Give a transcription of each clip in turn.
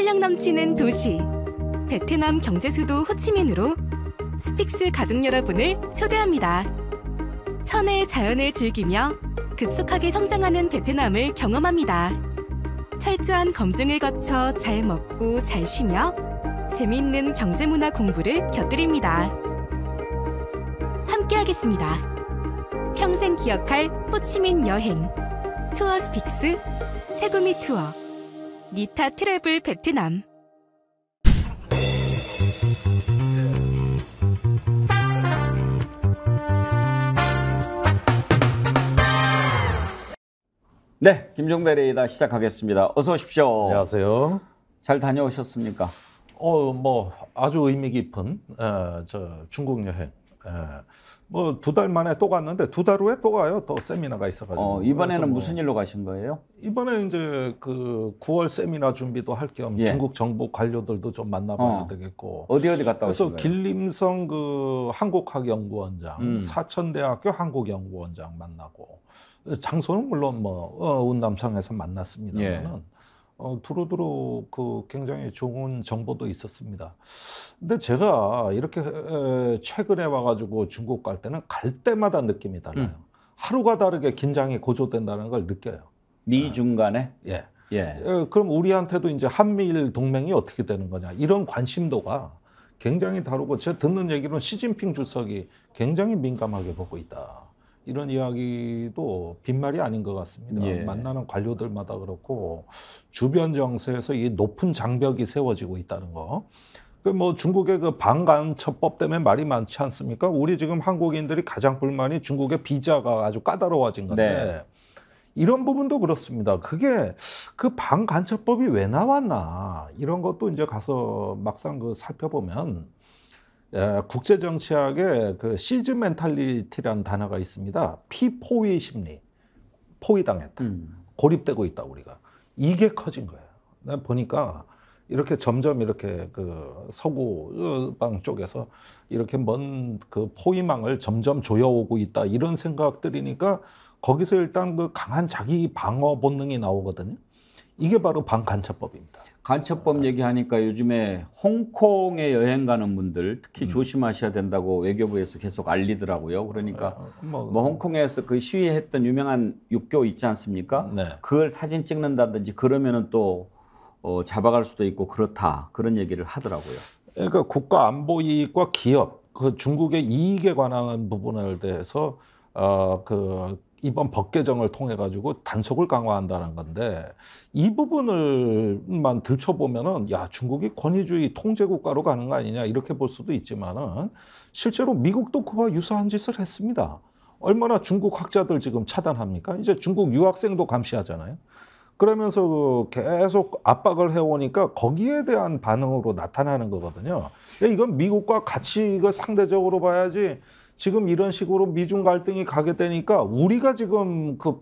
활력 넘치는 도시 베트남 경제 수도 호치민으로 스픽스 가족 여러분을 초대합니다. 천혜의 자연을 즐기며 급속하게 성장하는 베트남을 경험합니다. 철저한 검증을 거쳐 잘 먹고 잘 쉬며 재미있는 경제문화 공부를 곁들입니다. 함께하겠습니다. 평생 기억할 호치민 여행 투어 스픽스 세구미 투어 니타 트래블 베트남. 네, 김종대 레이더 시작하겠습니다. 어서 오십시오. 안녕하세요. 잘 다녀오셨습니까? 뭐 아주 의미 깊은 중국 여행. 뭐 2달 만에 또 갔는데 2달 후에 또 가요. 또 세미나가 있어가지고. 이번에는 무슨 일로 가신 거예요? 이번에 이제 그 9월 세미나 준비도 할 겸 중국 정부 관료들도 좀 만나봐야 되겠고. 어디 갔다 오신 거예요? 그래서 길림성 그 한국학연구원장, 사천대학교 한국연구원장 만나고. 장소는 물론 뭐 운남청에서 만났습니다만은 두루두루 그 굉장히 좋은 정보도 있었습니다. 근데 제가 이렇게 최근에 와가지고 중국 갈 때는 갈 때마다 느낌이 달라요. 하루가 다르게 긴장이 고조된다는 걸 느껴요. 미중 간에? 예. 그럼 우리한테도 이제 한미일 동맹이 어떻게 되는 거냐 이런 관심도가 굉장히 다르고 제가 듣는 얘기로는 시진핑 주석이 굉장히 민감하게 보고 있다. 이런 이야기도 빈말이 아닌 것 같습니다. 만나는 관료들마다 그렇고 주변 정세에서 이 높은 장벽이 세워지고 있다는 거. 그 뭐 중국의 그 방간첩법 때문에 말이 많지 않습니까? 우리 지금 한국인들이 가장 불만이 중국의 비자가 아주 까다로워진 건데 이런 부분도 그렇습니다. 그게 그 방간첩법이 왜 나왔나 이런 것도 이제 가서 막상 그 살펴보면. 국제정치학에 그 시즈 멘탈리티라는 단어가 있습니다. 피포위 심리, 포위당했다, 고립되고 있다 우리가. 이게 커진 거예요. 내가 보니까 이렇게 점점 이렇게 그 서구방 쪽에서 이렇게 먼 그 포위망을 점점 조여오고 있다 이런 생각들이니까 거기서 일단 그 강한 자기 방어 본능이 나오거든요. 이게 바로 방간첩법입니다. 간첩법 얘기하니까 요즘에 홍콩에 여행 가는 분들 특히 조심하셔야 된다고 외교부에서 계속 알리더라고요. 그러니까 뭐 홍콩에서 그 시위했던 유명한 육교 있지 않습니까? 그걸 사진 찍는다든지 그러면은 또 잡아갈 수도 있고 그렇다 그런 얘기를 하더라고요. 그러니까 국가 안보 이익과 기업 그 중국의 이익에 관한 부분에 대해서 그 이번 법 개정을 통해 가지고 단속을 강화한다는 건데 이 부분을만 들춰보면은 야 중국이 권위주의 통제 국가로 가는 거 아니냐 이렇게 볼 수도 있지만은 실제로 미국도 그와 유사한 짓을 했습니다. 얼마나 중국 학자들 지금 차단합니까? 이제 중국 유학생도 감시하잖아요. 그러면서 계속 압박을 해오니까 거기에 대한 반응으로 나타나는 거거든요. 이건 미국과 같이 이거 상대적으로 봐야지. 지금 이런 식으로 미중 갈등이 가게 되니까 우리가 지금 그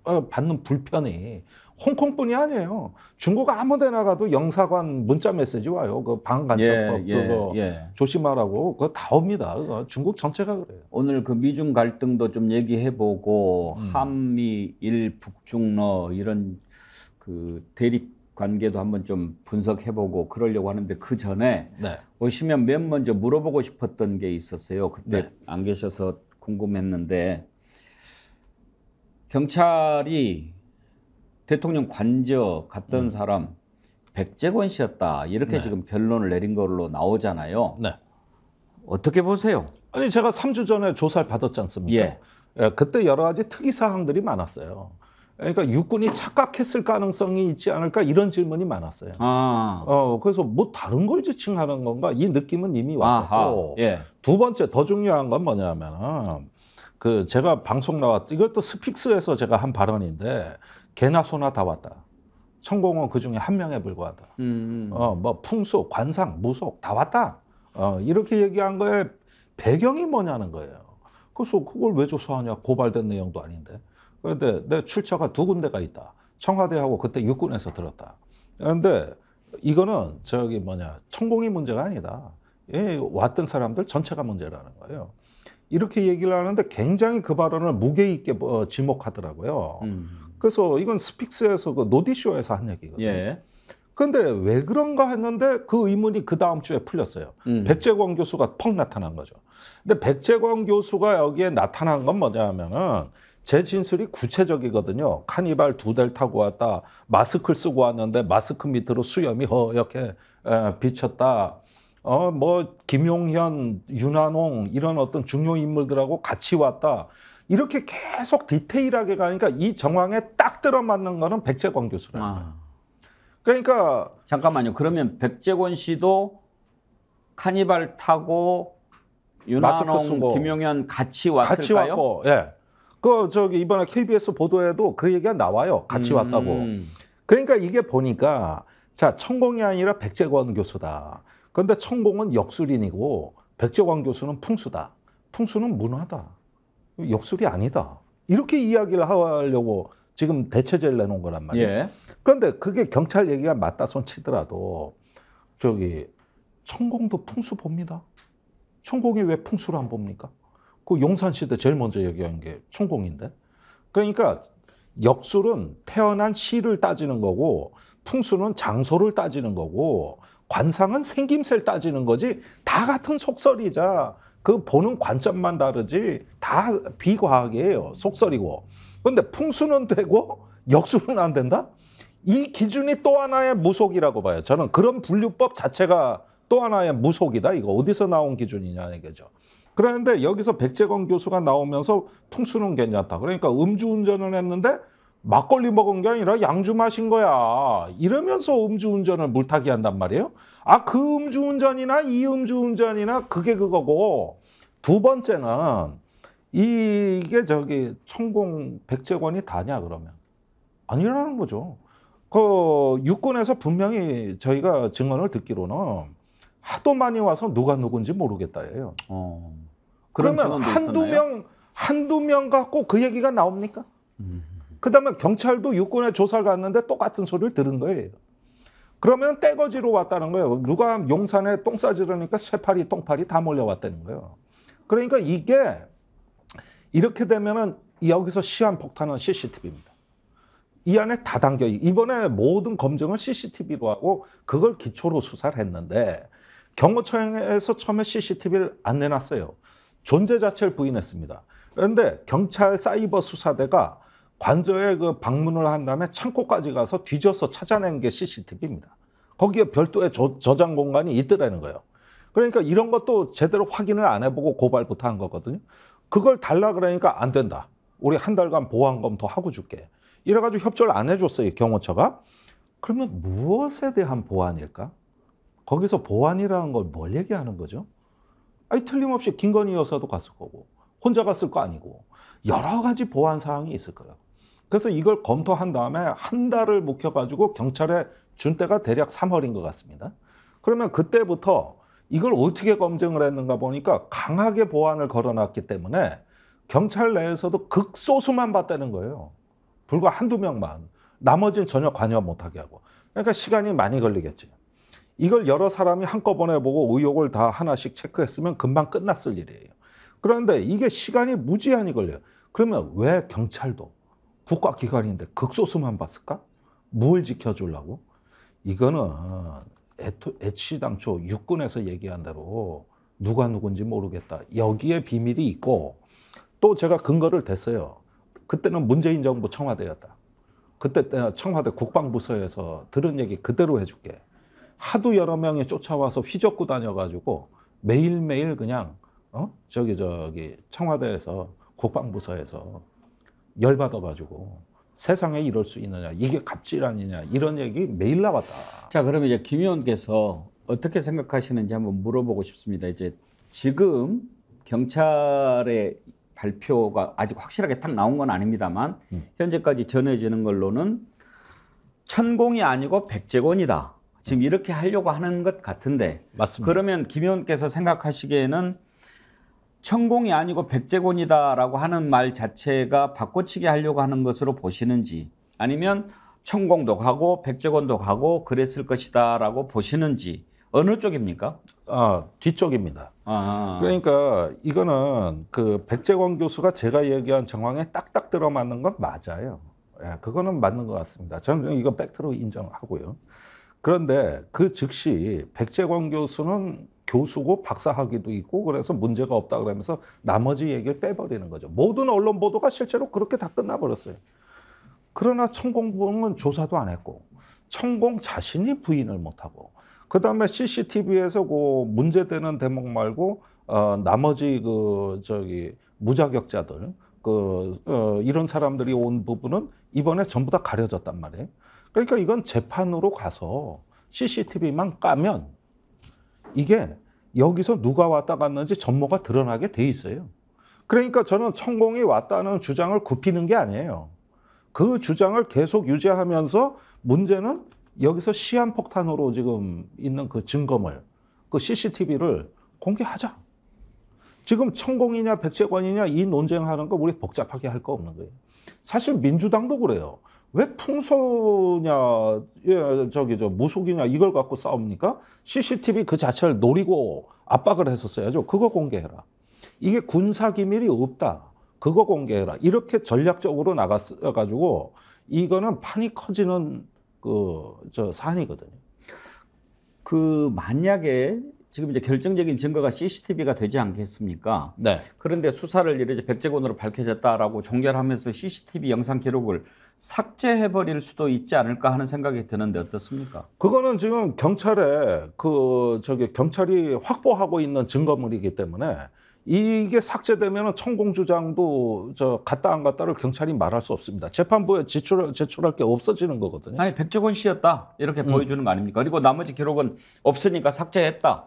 받는 불편이 홍콩뿐이 아니에요. 중국 아무 데나 가도 영사관 문자 메시지 와요. 그 방간첩법 그거 조심하라고 그거 다 옵니다. 그거 중국 전체가 그래요. 오늘 그 미중 갈등도 좀 얘기해보고 한미일 북중러 이런 그 대립 관계도 한번 좀 분석해보고 그러려고 하는데 그 전에 오시면 맨 먼저 물어보고 싶었던 게 있었어요. 그때 안 계셔서 궁금했는데 경찰이 대통령 관저 갔던 사람 백재권 씨였다 이렇게 지금 결론을 내린 걸로 나오잖아요. 어떻게 보세요? 아니 제가 3주 전에 조사를 받았지 않습니까? 그때 여러 가지 특이 사항들이 많았어요. 그러니까 육군이 착각했을 가능성이 있지 않을까 이런 질문이 많았어요. 그래서 뭐 다른 걸 지칭하는 건가 이 느낌은 이미 왔었고 두 번째 더 중요한 건 뭐냐면 그 제가 방송 나왔 이것도 스픽스에서 제가 한 발언인데 개나 소나 다 왔다. 천공은 그 중에 한 명에 불과하다. 뭐 풍수, 관상, 무속 다 왔다. 이렇게 얘기한 거에 배경이 뭐냐는 거예요. 그래서 그걸 왜 조사하냐 고발된 내용도 아닌데. 그런데 내 출처가 2군데가 있다. 청와대하고 그때 육군에서 들었다. 그런데 이거는 천공이 문제가 아니다. 왔던 사람들 전체가 문제라는 거예요. 이렇게 얘기를 하는데 굉장히 그 발언을 무게 있게 지목하더라고요. 그래서 이건 스픽스에서 그 노디쇼에서 한 얘기거든요. 근데 왜 그런가 했는데 그 의문이 그 다음 주에 풀렸어요. 백재권 교수가 펑 나타난 거죠. 근데 백재권 교수가 여기에 나타난 건 뭐냐면은 제 진술이 구체적이거든요. 카니발 2대를 타고 왔다. 마스크를 쓰고 왔는데 마스크 밑으로 수염이 허옇게 비쳤다. 뭐 김용현, 윤한홍 이런 어떤 중요 인물들하고 같이 왔다. 이렇게 계속 디테일하게 가니까 이 정황에 딱 들어맞는 거는 백재권 교수라는 그러니까 잠깐만요. 그러면 백재권 씨도 카니발 타고 윤한홍, 김용현 같이 왔을까요? 같이 왔고, 예. 이번에 KBS 보도에도 그 얘기가 나와요. 같이 왔다고. 그러니까 이게 보니까 자, 천공이 아니라 백재권 교수다. 그런데 천공은 역술인이고 백재권 교수는 풍수다. 풍수는 문화다. 역술이 아니다. 이렇게 이야기를 하려고 지금 대체제를 내놓은 거란 말이에요. 예. 그런데 그게 경찰 얘기가 맞다 손 치더라도 천공도 풍수 봅니다. 천공이 왜 풍수를 안 봅니까? 그 용산시대 제일 먼저 얘기한 게 천공인데. 그러니까 역술은 태어난 시를 따지는 거고 풍수는 장소를 따지는 거고 관상은 생김새를 따지는 거지 다 같은 속설이자 그 보는 관점만 다르지 다 비과학이에요. 속설이고. 그런데 풍수는 되고 역술은 안 된다? 이 기준이 또 하나의 무속이라고 봐요. 저는 그런 분류법 자체가 또 하나의 무속이다. 이거 어디서 나온 기준이냐 이거죠. 그런데 여기서 백재권 교수가 나오면서 풍수는 괜찮다. 그러니까 음주운전을 했는데 막걸리 먹은 게 아니라 양주 마신 거야. 이러면서 음주운전을 물타기 한단 말이에요. 그 음주운전이나 이 음주운전이나 그게 그거고 두 번째는 이게 천공 백재권이 다냐 그러면 아니라는 거죠. 그 육군에서 분명히 저희가 증언을 듣기로는 하도 많이 와서 누가 누군지 모르겠다예요. 그러면 한두 명 갖고 그 얘기가 나옵니까? 그다음에 경찰도 육군에 조사를 갔는데 똑같은 소리를 들은 거예요. 그러면 떼거지로 왔다는 거예요. 누가 용산에 똥 싸지르니까 쇠파리, 똥파리 다 몰려왔다는 거예요. 그러니까 이게 이렇게 되면은 여기서 시한폭탄은 CCTV입니다. 이 안에 다 담겨. 이번에 모든 검증을 CCTV로 하고 그걸 기초로 수사를 했는데 경호처에서 처음에 CCTV를 안 내놨어요. 존재 자체를 부인했습니다. 그런데 경찰 사이버 수사대가 관저에 그 방문을 한 다음에 창고까지 가서 뒤져서 찾아낸 게 CCTV입니다. 거기에 별도의 저장 공간이 있더라는 거예요. 그러니까 이런 것도 제대로 확인을 안 해보고 고발부터 한 거거든요. 그걸 달라 그러니까 안 된다. 우리 한 달간 보안검 더 하고 줄게. 이래가지고 협조를 안 해줬어요, 경호처가. 그러면 무엇에 대한 보안일까? 거기서 보안이라는 걸 뭘 얘기하는 거죠? 틀림없이 김건희 여사도 갔을 거고 혼자 갔을 거 아니고 여러 가지 보안 사항이 있을 거예요. 그래서 이걸 검토한 다음에 한 달을 묵혀가지고 경찰에 준 때가 대략 3월인 것 같습니다. 그러면 그때부터 이걸 어떻게 검증을 했는가 보니까 강하게 보안을 걸어놨기 때문에 경찰 내에서도 극소수만 봤다는 거예요. 불과 한두 명만. 나머지는 전혀 관여 못하게 하고. 그러니까 시간이 많이 걸리겠지. 이걸 여러 사람이 한꺼번에 보고 의혹을 다 하나씩 체크했으면 금방 끝났을 일이에요. 그런데 이게 시간이 무지한히 걸려요. 그러면 왜 경찰도 국가기관인데 극소수만 봤을까? 뭘 지켜주려고? 이거는 애시당초 육군에서 얘기한 대로 누가 누군지 모르겠다. 여기에 비밀이 있고 또 제가 근거를 댔어요. 그때는 문재인 정부 청와대였다. 그때 청와대 국방부서에서 들은 얘기 그대로 해줄게. 하도 여러 명이 쫓아와서 휘젓고 다녀가지고 매일매일 그냥 청와대에서 국방부서에서 열받아가지고 세상에 이럴 수 있느냐, 이게 갑질 아니냐, 이런 얘기 매일 나왔다. 자, 그러면 이제 김 의원께서 어떻게 생각하시는지 한번 물어보고 싶습니다. 이제 지금 경찰의 발표가 아직 확실하게 딱 나온 건 아닙니다만 현재까지 전해지는 걸로는 천공이 아니고 백재권이다. 지금 이렇게 하려고 하는 것 같은데. 맞습니다. 그러면 김 의원께서 생각하시기에는 천공이 아니고 백재권이다라고 하는 말 자체가 바꿔치기 하려고 하는 것으로 보시는지, 아니면 천공도 가고 백재권도 가고 그랬을 것이다라고 보시는지, 어느 쪽입니까? 뒤쪽입니다. 그러니까 이거는 그 백재권 교수가 제가 얘기한 정황에 딱딱 들어맞는 건 맞아요. 그거는 맞는 것 같습니다. 저는 이거 팩트로 인정하고요. 그런데 그 즉시 백재권 교수는 교수고 박사학위도 있고 그래서 문제가 없다 그러면서 나머지 얘기를 빼버리는 거죠. 모든 언론 보도가 실제로 그렇게 다 끝나버렸어요. 그러나 천공부는 조사도 안 했고 천공 자신이 부인을 못하고 그다음에 CCTV에서 그 문제되는 대목 말고 나머지 무자격자들 이런 사람들이 온 부분은 이번에 전부 다 가려졌단 말이에요. 그러니까 이건 재판으로 가서 CCTV만 까면 이게 여기서 누가 왔다 갔는지 전모가 드러나게 돼 있어요. 그러니까 저는 천공이 왔다는 주장을 굽히는 게 아니에요. 그 주장을 계속 유지하면서 문제는 여기서 시한폭탄으로 지금 있는 그 증거물, 그 CCTV를 공개하자. 지금 천공이냐 백재권이냐 이 논쟁하는 거 우리 복잡하게 할 거 없는 거예요. 사실 민주당도 그래요. 왜 풍소냐, 무속이냐 이걸 갖고 싸웁니까? CCTV 그 자체를 노리고 압박을 했었어야죠. 그거 공개해라. 이게 군사기밀이 없다. 그거 공개해라. 이렇게 전략적으로 나갔어가지고 이거는 판이 커지는 사안이거든요. 만약에 지금 이제 결정적인 증거가 CCTV가 되지 않겠습니까? 네. 그런데 수사를 이제 백재권으로 밝혀졌다라고 종결하면서 CCTV 영상 기록을 삭제해버릴 수도 있지 않을까 하는 생각이 드는데 어떻습니까? 그거는 지금 경찰에 경찰이 확보하고 있는 증거물이기 때문에 이게 삭제되면 천공 주장도 갔다 안 갔다를 경찰이 말할 수 없습니다. 재판부에 제출할 게 없어지는 거거든요. 아니 백재권 씨였다 이렇게 보여주는 거 아닙니까? 그리고 나머지 기록은 없으니까 삭제했다.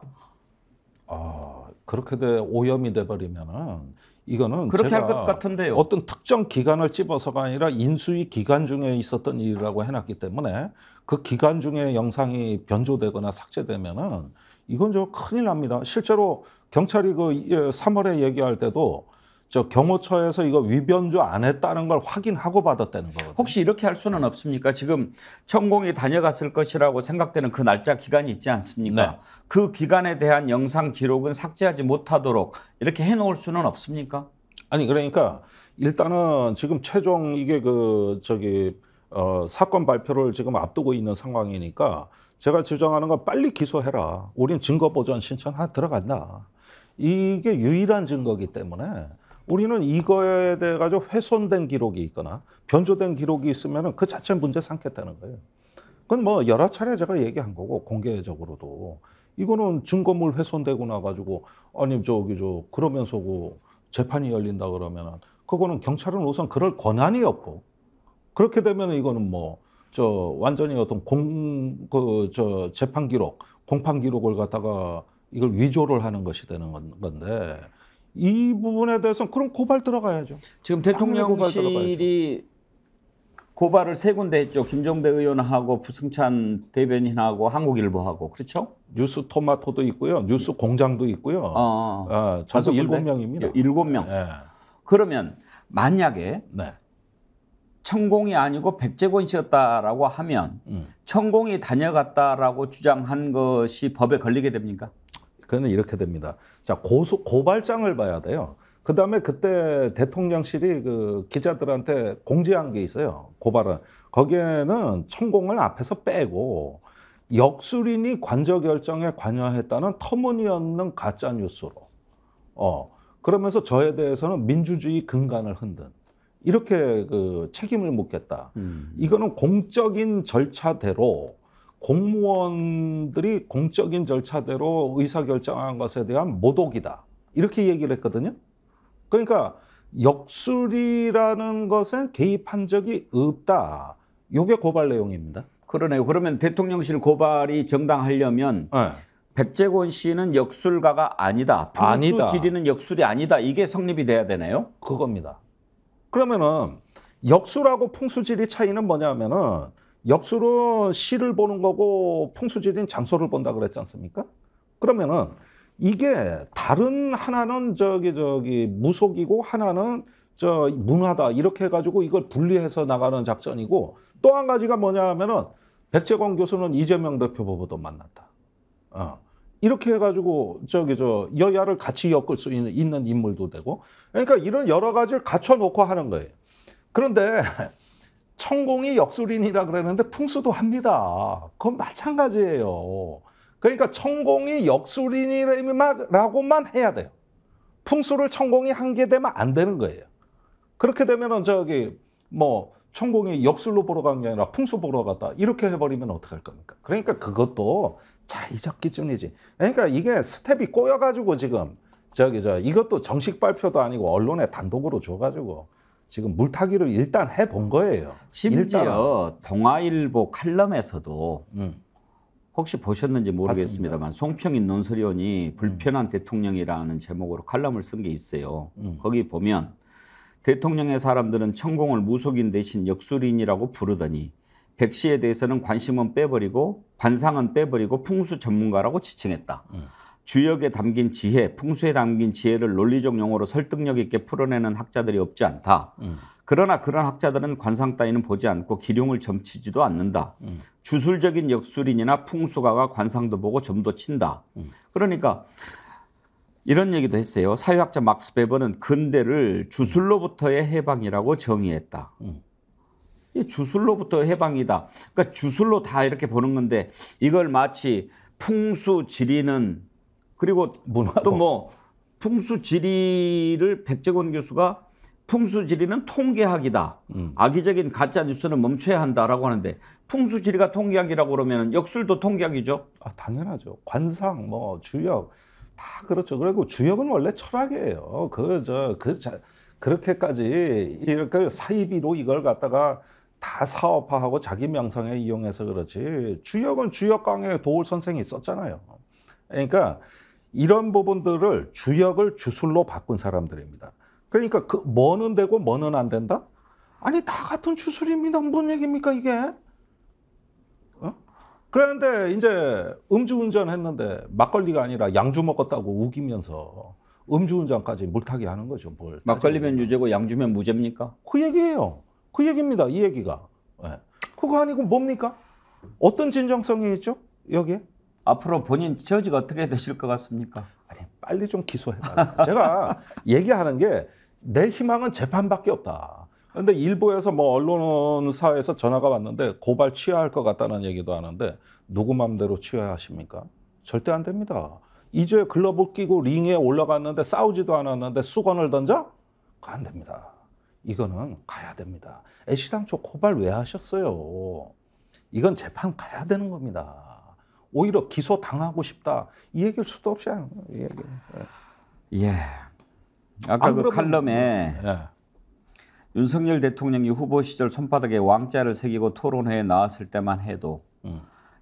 그렇게 오염이 돼버리면은 이거는 그렇게 제가 할 것 같은데요. 어떤 특정 기간을 집어서가 아니라 인수위 기간 중에 있었던 일이라고 해놨기 때문에 그 기간 중에 영상이 변조되거나 삭제되면은 이건 저 큰일 납니다. 실제로 경찰이 3월에 얘기할 때도 경호처에서 이거 위변조 안 했다는 걸 확인하고 받았다는 거거든요. 혹시 이렇게 할 수는 없습니까? 지금 천공이 다녀갔을 것이라고 생각되는 그 날짜 기간이 있지 않습니까? 네. 그 기간에 대한 영상 기록은 삭제하지 못하도록 이렇게 해놓을 수는 없습니까? 아니 그러니까 일단은 지금 최종 이게 사건 발표를 지금 앞두고 있는 상황이니까 제가 주장하는 건 빨리 기소해라. 우린 증거보전 신청 들어간다. 이게 유일한 증거이기 때문에 우리는 이거에 대해 가지고 훼손된 기록이 있거나 변조된 기록이 있으면 그 자체 문제 삼겠다는 거예요. 그건 뭐 여러 차례 제가 얘기한 거고 공개적으로도 이거는 증거물 훼손되고 나가지고 아니 그러면서 재판이 열린다 그러면은 그거는 경찰은 우선 그럴 권한이 없고 그렇게 되면 이거는 완전히 어떤 재판 기록, 공판 기록을 갖다가 이걸 위조를 하는 것이 되는 건데 이 부분에 대해서는 그럼 고발 들어가야죠. 지금 대통령실이 고발을 3군데 했죠. 김종대 의원하고 부승찬 대변인하고 한국일보하고 그렇죠? 뉴스토마토도 있고요. 뉴스공장도 있고요. 전부 7명입니다. 7명. 네. 그러면 만약에 네. 천공이 아니고 백재권 씨였다라고 하면 천공이 다녀갔다라고 주장한 것이 법에 걸리게 됩니까? 그거는 이렇게 됩니다. 자, 고발장을 봐야 돼요. 그다음에 그때 대통령실이 기자들한테 공지한 게 있어요. 고발은. 거기에는 천공을 앞에서 빼고 역술인이 관저 결정에 관여했다는 터무니없는 가짜 뉴스로. 그러면서 저에 대해서는 민주주의 근간을 흔든 이렇게 책임을 묻겠다. 이거는 공적인 절차대로 공무원들이 공적인 절차대로 의사결정한 것에 대한 모독이다. 이렇게 얘기를 했거든요. 그러니까 역술이라는 것은 개입한 적이 없다. 이게 고발 내용입니다. 그러네요. 그러면 대통령실 고발이 정당하려면 네. 백재권 씨는 역술가가 아니다. 풍수 지리는 역술이 아니다. 이게 성립이 돼야 되나요? 그겁니다. 그러면은 역술하고 풍수지리 차이는 뭐냐면은 역술은 시를 보는 거고 풍수지리는 장소를 본다 그랬지 않습니까? 그러면은 이게 다른 하나는 무속이고 하나는 문화다 이렇게 해가지고 이걸 분리해서 나가는 작전이고 또 한 가지가 뭐냐면은 백재권 교수는 이재명 대표보고도 만났다. 이렇게 해가지고 여야를 같이 엮을 수 있는 인물도 되고 그러니까 이런 여러 가지를 갖춰놓고 하는 거예요. 그런데 천공이 역술인이라 그러는데 풍수도 합니다. 그건 마찬가지예요. 그러니까 천공이 역술인이라고만 해야 돼요. 풍수를 천공이 한 게 되면 안 되는 거예요. 그렇게 되면은 천공이 역술로 보러 간 게 아니라 풍수 보러 갔다. 이렇게 해버리면 어떡할 겁니까? 그러니까 그것도 자의적 기준이지. 그러니까 이게 스텝이 꼬여가지고 지금 이것도 정식 발표도 아니고 언론에 단독으로 줘가지고 지금 물타기를 일단 해본 거예요. 심지어 동아일보 칼럼에서도 혹시 보셨는지 모르겠습니다만 송평인 논설위원이 불편한 대통령이라는 제목으로 칼럼을 쓴 게 있어요. 거기 보면 대통령의 사람들은 천공을 무속인 대신 역술인이라고 부르더니 백씨에 대해서는 관심은 빼버리고 관상은 빼버리고 풍수 전문가라고 지칭했다. 주역에 담긴 지혜, 풍수에 담긴 지혜를 논리적 용어로 설득력 있게 풀어내는 학자들이 없지 않다. 그러나 그런 학자들은 관상 따위는 보지 않고 기룡을 점치지도 않는다. 주술적인 역술인이나 풍수가가 관상도 보고 점도 친다. 그러니까 이런 얘기도 했어요. 사회학자 막스 베버는 근대를 주술로부터의 해방이라고 정의했다. 이 주술로부터의 해방이다. 그러니까 주술로 다 이렇게 보는 건데 이걸 마치 풍수 지리는 그리고 또 풍수 지리를 백재권 교수가 풍수 지리는 통계학이다. 악의적인 가짜 뉴스는 멈춰야 한다라고 하는데 풍수 지리가 통계학이라고 그러면 역술도 통계학이죠. 당연하죠. 관상, 주역 다 그렇죠. 그리고 주역은 원래 철학이에요. 그렇게까지 이렇게 사이비로 이걸 갖다가 다 사업화하고 자기 명성에 이용해서 그렇지. 주역은 주역 강의 도울 선생이 썼잖아요. 그러니까 이런 부분들을 주역을 주술로 바꾼 사람들입니다. 그러니까 뭐는 되고 뭐는 안 된다? 아니 다 같은 주술입니다. 뭔 얘기입니까 이게? 그런데 이제 음주운전 했는데 막걸리가 아니라 양주 먹었다고 우기면서 음주운전까지 물타기 하는 거죠. 막걸리면 유죄고 양주면 무죄입니까? 그 얘기예요. 그 얘기입니다. 이 얘기가. 그거 아니고 뭡니까? 어떤 진정성이 있죠? 여기에? 앞으로 본인 처지가 어떻게 되실 것 같습니까? 아니 빨리 좀 기소해달라. 제가 얘기하는 게 내 희망은 재판밖에 없다. 그런데 일부에서 언론사에서 전화가 왔는데 고발 취하할 것 같다는 얘기도 하는데 누구 마음대로 취하하십니까? 절대 안 됩니다. 이제 글러브 끼고 링에 올라갔는데 싸우지도 않았는데 수건을 던져? 그거 안 됩니다. 이거는 가야 됩니다. 애시당초 고발 왜 하셨어요? 이건 재판 가야 되는 겁니다. 오히려 기소 당하고 싶다. 이 얘기를 수도 없이 하는 거예요. 이 얘기. 예. 아까 그 칼럼에 윤석열 대통령이 후보 시절 손바닥에 왕자를 새기고 토론회에 나왔을 때만 해도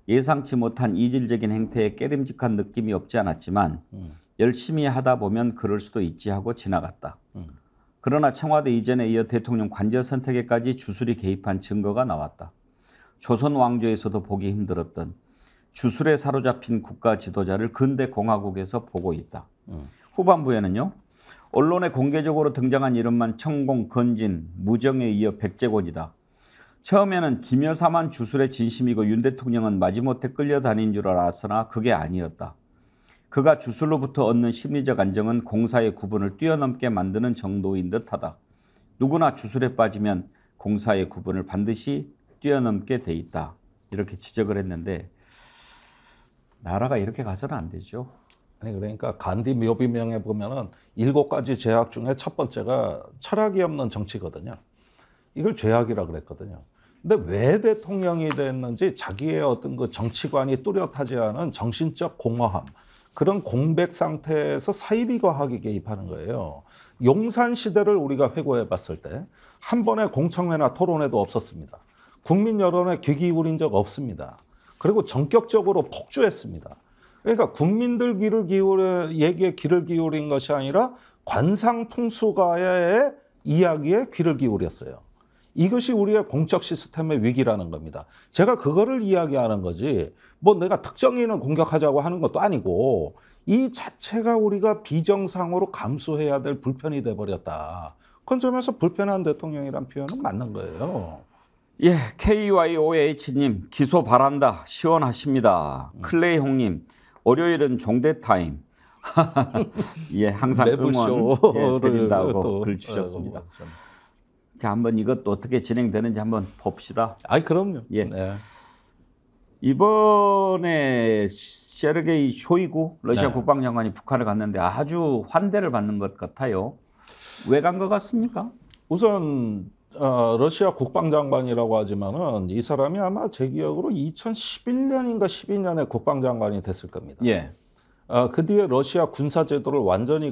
예상치 못한 이질적인 행태에 깨름직한 느낌이 없지 않았지만 열심히 하다 보면 그럴 수도 있지 하고 지나갔다. 그러나 청와대 이전에 이어 대통령 관저 선택에까지 주술이 개입한 증거가 나왔다. 조선 왕조에서도 보기 힘들었던 주술에 사로잡힌 국가 지도자를 근대 공화국에서 보고 있다. 후반부에는요. 언론에 공개적으로 등장한 이름만 천공, 건진, 무정에 이어 백재권이다. 처음에는 김 여사만 주술의 진심이고 윤 대통령은 마지못해 끌려다닌 줄 알았으나 그게 아니었다. 그가 주술로부터 얻는 심리적 안정은 공사의 구분을 뛰어넘게 만드는 정도인 듯하다. 누구나 주술에 빠지면 공사의 구분을 반드시 뛰어넘게 돼 있다. 이렇게 지적을 했는데 나라가 이렇게 가서는 안 되죠. 아니 그러니까 간디 묘비명에 보면은 7가지 죄악 중에 첫 번째가 철학이 없는 정치거든요. 이걸 죄악이라 그랬거든요. 근데 왜 대통령이 됐는지 자기의 어떤 그 정치관이 뚜렷하지 않은 정신적 공허함, 그런 공백 상태에서 사이비 과학이 개입하는 거예요. 용산 시대를 우리가 회고해 봤을 때 한 번의 공청회나 토론회도 없었습니다. 국민 여론에 귀 기울인 적 없습니다. 그리고 전격적으로 폭주했습니다. 그러니까 국민들 얘기에 귀를 기울인 것이 아니라 관상풍수가의 이야기에 귀를 기울였어요. 이것이 우리의 공적 시스템의 위기라는 겁니다. 제가 그거를 이야기하는 거지 내가 특정인을 공격하자고 하는 것도 아니고 이 자체가 우리가 비정상으로 감수해야 될 불편이 돼버렸다. 그런 점에서 불편한 대통령이란 표현은 맞는 거예요. 예, KYOH님 기소 바란다. 시원하십니다. 클레이홍님 월요일은 종대타임. 예, 항상 응원 드린다고 글 주셨습니다. 자, 한번 이것도 어떻게 진행되는지 한번 봅시다. 아이, 그럼요. 예. 네. 이번에 세르게이 쇼이구 러시아 네. 국방장관이 북한을 갔는데 아주 환대를 받는 것 같아요. 왜 간 것 같습니까? 우선 러시아 국방장관이라고 하지만은 이 사람이 아마 제 기억으로 2011년인가 12년에 국방장관이 됐을 겁니다. 예. 그 뒤에 러시아 군사 제도를 완전히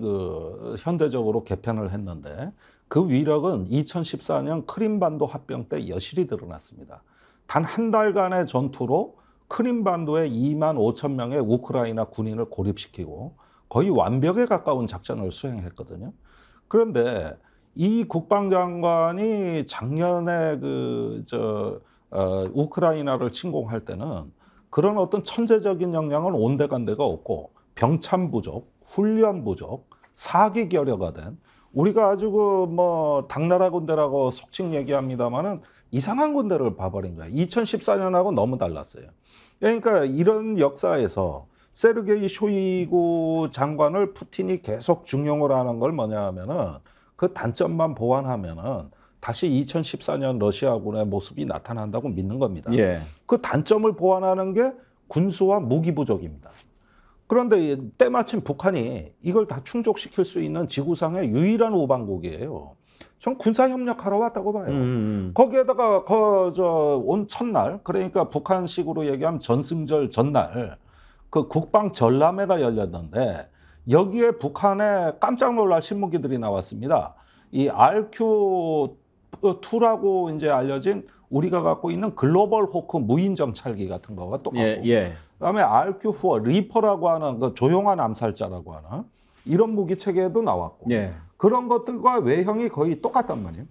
현대적으로 개편을 했는데 그 위력은 2014년 크림반도 합병 때 여실히 드러났습니다. 단 한 달간의 전투로 크림반도에 2만 5천 명의 우크라이나 군인을 고립시키고 거의 완벽에 가까운 작전을 수행했거든요. 그런데 이 국방장관이 작년에 우크라이나를 침공할 때는 그런 어떤 천재적인 역량은 온데간데가 없고 병참 부족, 훈련 부족, 사기 결여가 된 우리가 아주 당나라 군대라고 속칭 얘기합니다만은 이상한 군대를 봐버린 거예요. 2014년하고 너무 달랐어요. 그러니까 이런 역사에서 세르게이 쇼이구 장관을 푸틴이 계속 중용을 하는 걸 뭐냐 하면은 그 단점만 보완하면은 다시 2014년 러시아군의 모습이 나타난다고 믿는 겁니다. 예. 그 단점을 보완하는 게 군수와 무기 부족입니다. 그런데 때마침 북한이 이걸 다 충족시킬 수 있는 지구상의 유일한 우방국이에요. 전 군사협력하러 왔다고 봐요. 거기에다가 온 첫날, 그러니까 북한식으로 얘기하면 전승절 전날 그 국방 전람회가 열렸는데 여기에 북한에 깜짝 놀랄 신무기들이 나왔습니다. 이 RQ2라고 이제 알려진 우리가 갖고 있는 글로벌 호크 무인 정찰기 같은 거와 똑같고, 예. 그다음에 RQ4 리퍼라고 하는 그 조용한 암살자라고 하는 이런 무기 체계도 나왔고, 예. 그런 것들과 외형이 거의 똑같단 말이에요.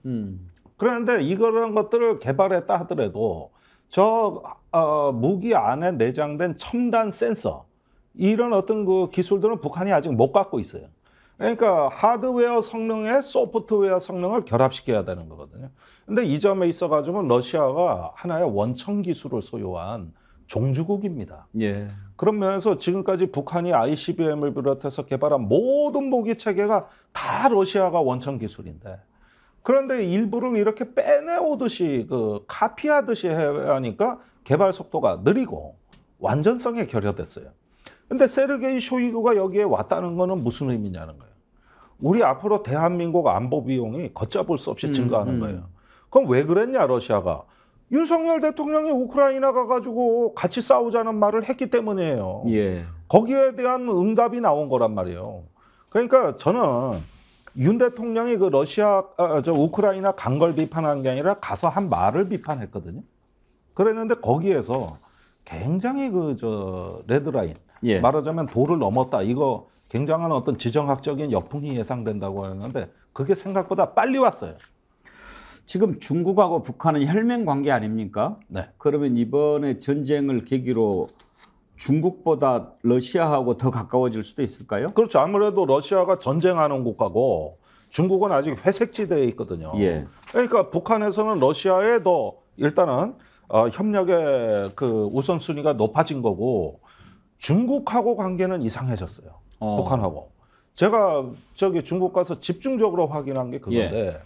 그런데 이런 것들을 개발했다 하더라도 무기 안에 내장된 첨단 센서 이런 어떤 그 기술들은 북한이 아직 못 갖고 있어요. 그러니까 하드웨어 성능에 소프트웨어 성능을 결합시켜야 되는 거거든요. 근데 이 점에 있어가지고 러시아가 하나의 원천 기술을 소유한 종주국입니다. 예. 그런 면에서 지금까지 북한이 ICBM을 비롯해서 개발한 모든 무기 체계가 다 러시아가 원천 기술인데, 그런데 일부를 이렇게 빼내오듯이 카피하듯이 하니까 개발 속도가 느리고 완전성에 결여됐어요. 근데 세르게이 쇼이구가 여기에 왔다는 거는 무슨 의미냐는 거예요. 우리 앞으로 대한민국 안보 비용이 걷잡을 수 없이 증가하는 거예요. 그럼 왜 그랬냐, 러시아가? 윤석열 대통령이 우크라이나 가가지고 같이 싸우자는 말을 했기 때문이에요. 예. 거기에 대한 응답이 나온 거란 말이에요. 그러니까 저는 윤 대통령이 우크라이나 간 걸 비판한 게 아니라 가서 한 말을 비판했거든요. 그랬는데 거기에서 굉장히 레드라인, 예. 말하자면 도를 넘었다. 이거 굉장한 어떤 지정학적인 역풍이 예상된다고 하는데 그게 생각보다 빨리 왔어요. 지금 중국하고 북한은 혈맹 관계 아닙니까? 네. 그러면 이번에 전쟁을 계기로 중국보다 러시아하고 더 가까워질 수도 있을까요? 그렇죠. 아무래도 러시아가 전쟁하는 국가고 중국은 아직 회색지대에 있거든요. 예. 그러니까 북한에서는 러시아에 더 일단은 협력의 우선순위가 높아진 거고, 중국하고 관계는 이상해졌어요. 북한하고. 제가 중국 가서 집중적으로 확인한 게 그건데, 예.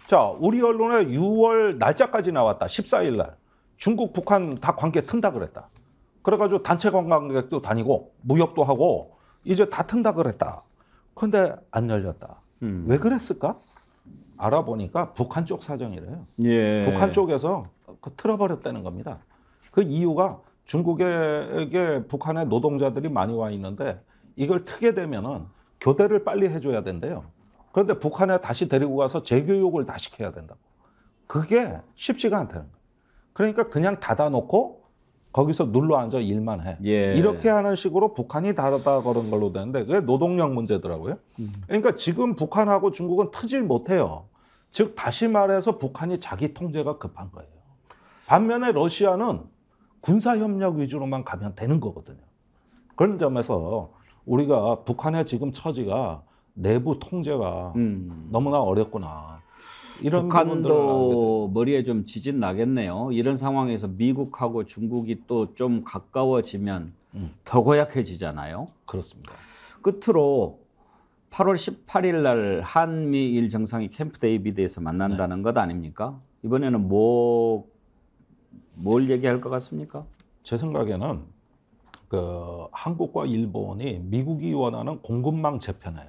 자, 우리 언론에 6월 날짜까지 나왔다. 14일 날. 중국, 북한 다 관계 튼다 그랬다. 그래가지고 단체 관광객도 다니고 무역도 하고 이제 다 튼다 그랬다. 그런데 안 열렸다. 왜 그랬을까? 알아보니까 북한 쪽 사정이래요. 예. 북한 쪽에서 틀어버렸다는 겁니다. 그 이유가 중국에게 북한의 노동자들이 많이 와 있는데 이걸 트게 되면은 교대를 빨리 해줘야 된대요. 그런데 북한에 다시 데리고 가서 재교육을 다 시켜야 된다고. 그게 쉽지가 않다는 거예요. 그러니까 그냥 닫아놓고 거기서 눌러앉아 일만 해. 예. 이렇게 하는 식으로 북한이 닫아 그런 걸로 되는데 그게 노동력 문제더라고요. 그러니까 지금 북한하고 중국은 트질 못해요. 즉 다시 말해서 북한이 자기 통제가 급한 거예요. 반면에 러시아는 군사협력 위주로만 가면 되는 거거든요. 그런 점에서 우리가 북한의 지금 처지가 내부 통제가 너무나 어렵구나. 이런 북한도 머리에 좀 지진 나겠네요. 이런 상황에서 미국하고 중국이 또 좀 가까워지면 더 고약해지잖아요. 그렇습니다. 끝으로 8월 18일 날 한미일 정상이 캠프 데이비드에서 만난다는 것 아닙니까? 이번에는 뭘 얘기할 것 같습니까? 제 생각에는 그 한국과 일본이 미국이 원하는 공급망 재편에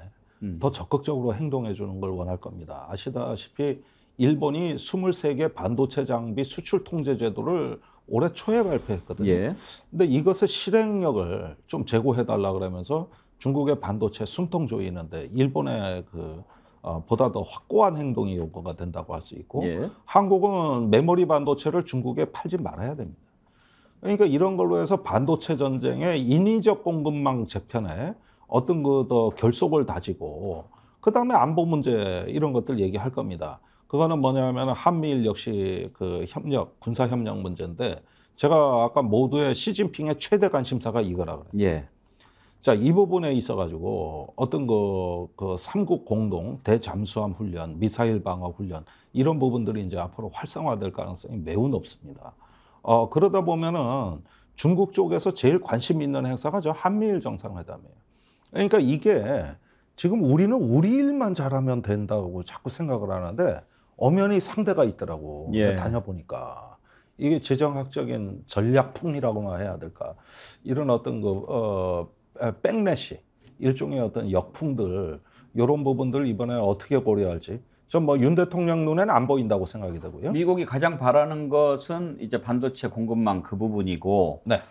더 적극적으로 행동해 주는 걸 원할 겁니다. 아시다시피 일본이 23개 반도체 장비 수출 통제 제도를 올해 초에 발표했거든요. 예. 근데 이것의 실행력을 좀 제고해 달라 그러면서 중국의 반도체 숨통 조이는데 일본의 보다 더 확고한 행동이 요구가 된다고 할 수 있고 예. 한국은 메모리 반도체를 중국에 팔지 말아야 됩니다. 그러니까 이런 걸로 해서 반도체 전쟁의 인위적 공급망 재편에 어떤 더 결속을 다지고 그다음에 안보 문제 이런 것들 얘기할 겁니다. 그거는 뭐냐면 한미일 역시 그 협력, 군사 협력 문제인데 제가 아까 모두의 시진핑의 최대 관심사가 이거라 그랬어요. 예. 자, 이 부분에 있어가지고 어떤 그 삼국 공동 대잠수함 훈련, 미사일 방어 훈련 이런 부분들이 이제 앞으로 활성화될 가능성이 매우 높습니다. 그러다 보면은 중국 쪽에서 제일 관심 있는 행사가 저 한미일 정상회담이에요. 그러니까 이게 지금 우리는 우리 일만 잘하면 된다고 자꾸 생각을 하는데 엄연히 상대가 있더라고. 예. 다녀보니까 이게 재정학적인 전략풍이라고나 해야 될까? 이런 어떤 백래시 일종의 어떤 역풍들 이런 부분들 이번에 어떻게 고려할지 전 뭐 윤 대통령 눈에는 안 보인다고 생각이 되고요. 미국이 가장 바라는 것은 이제 반도체 공급망 그 부분이고, 네.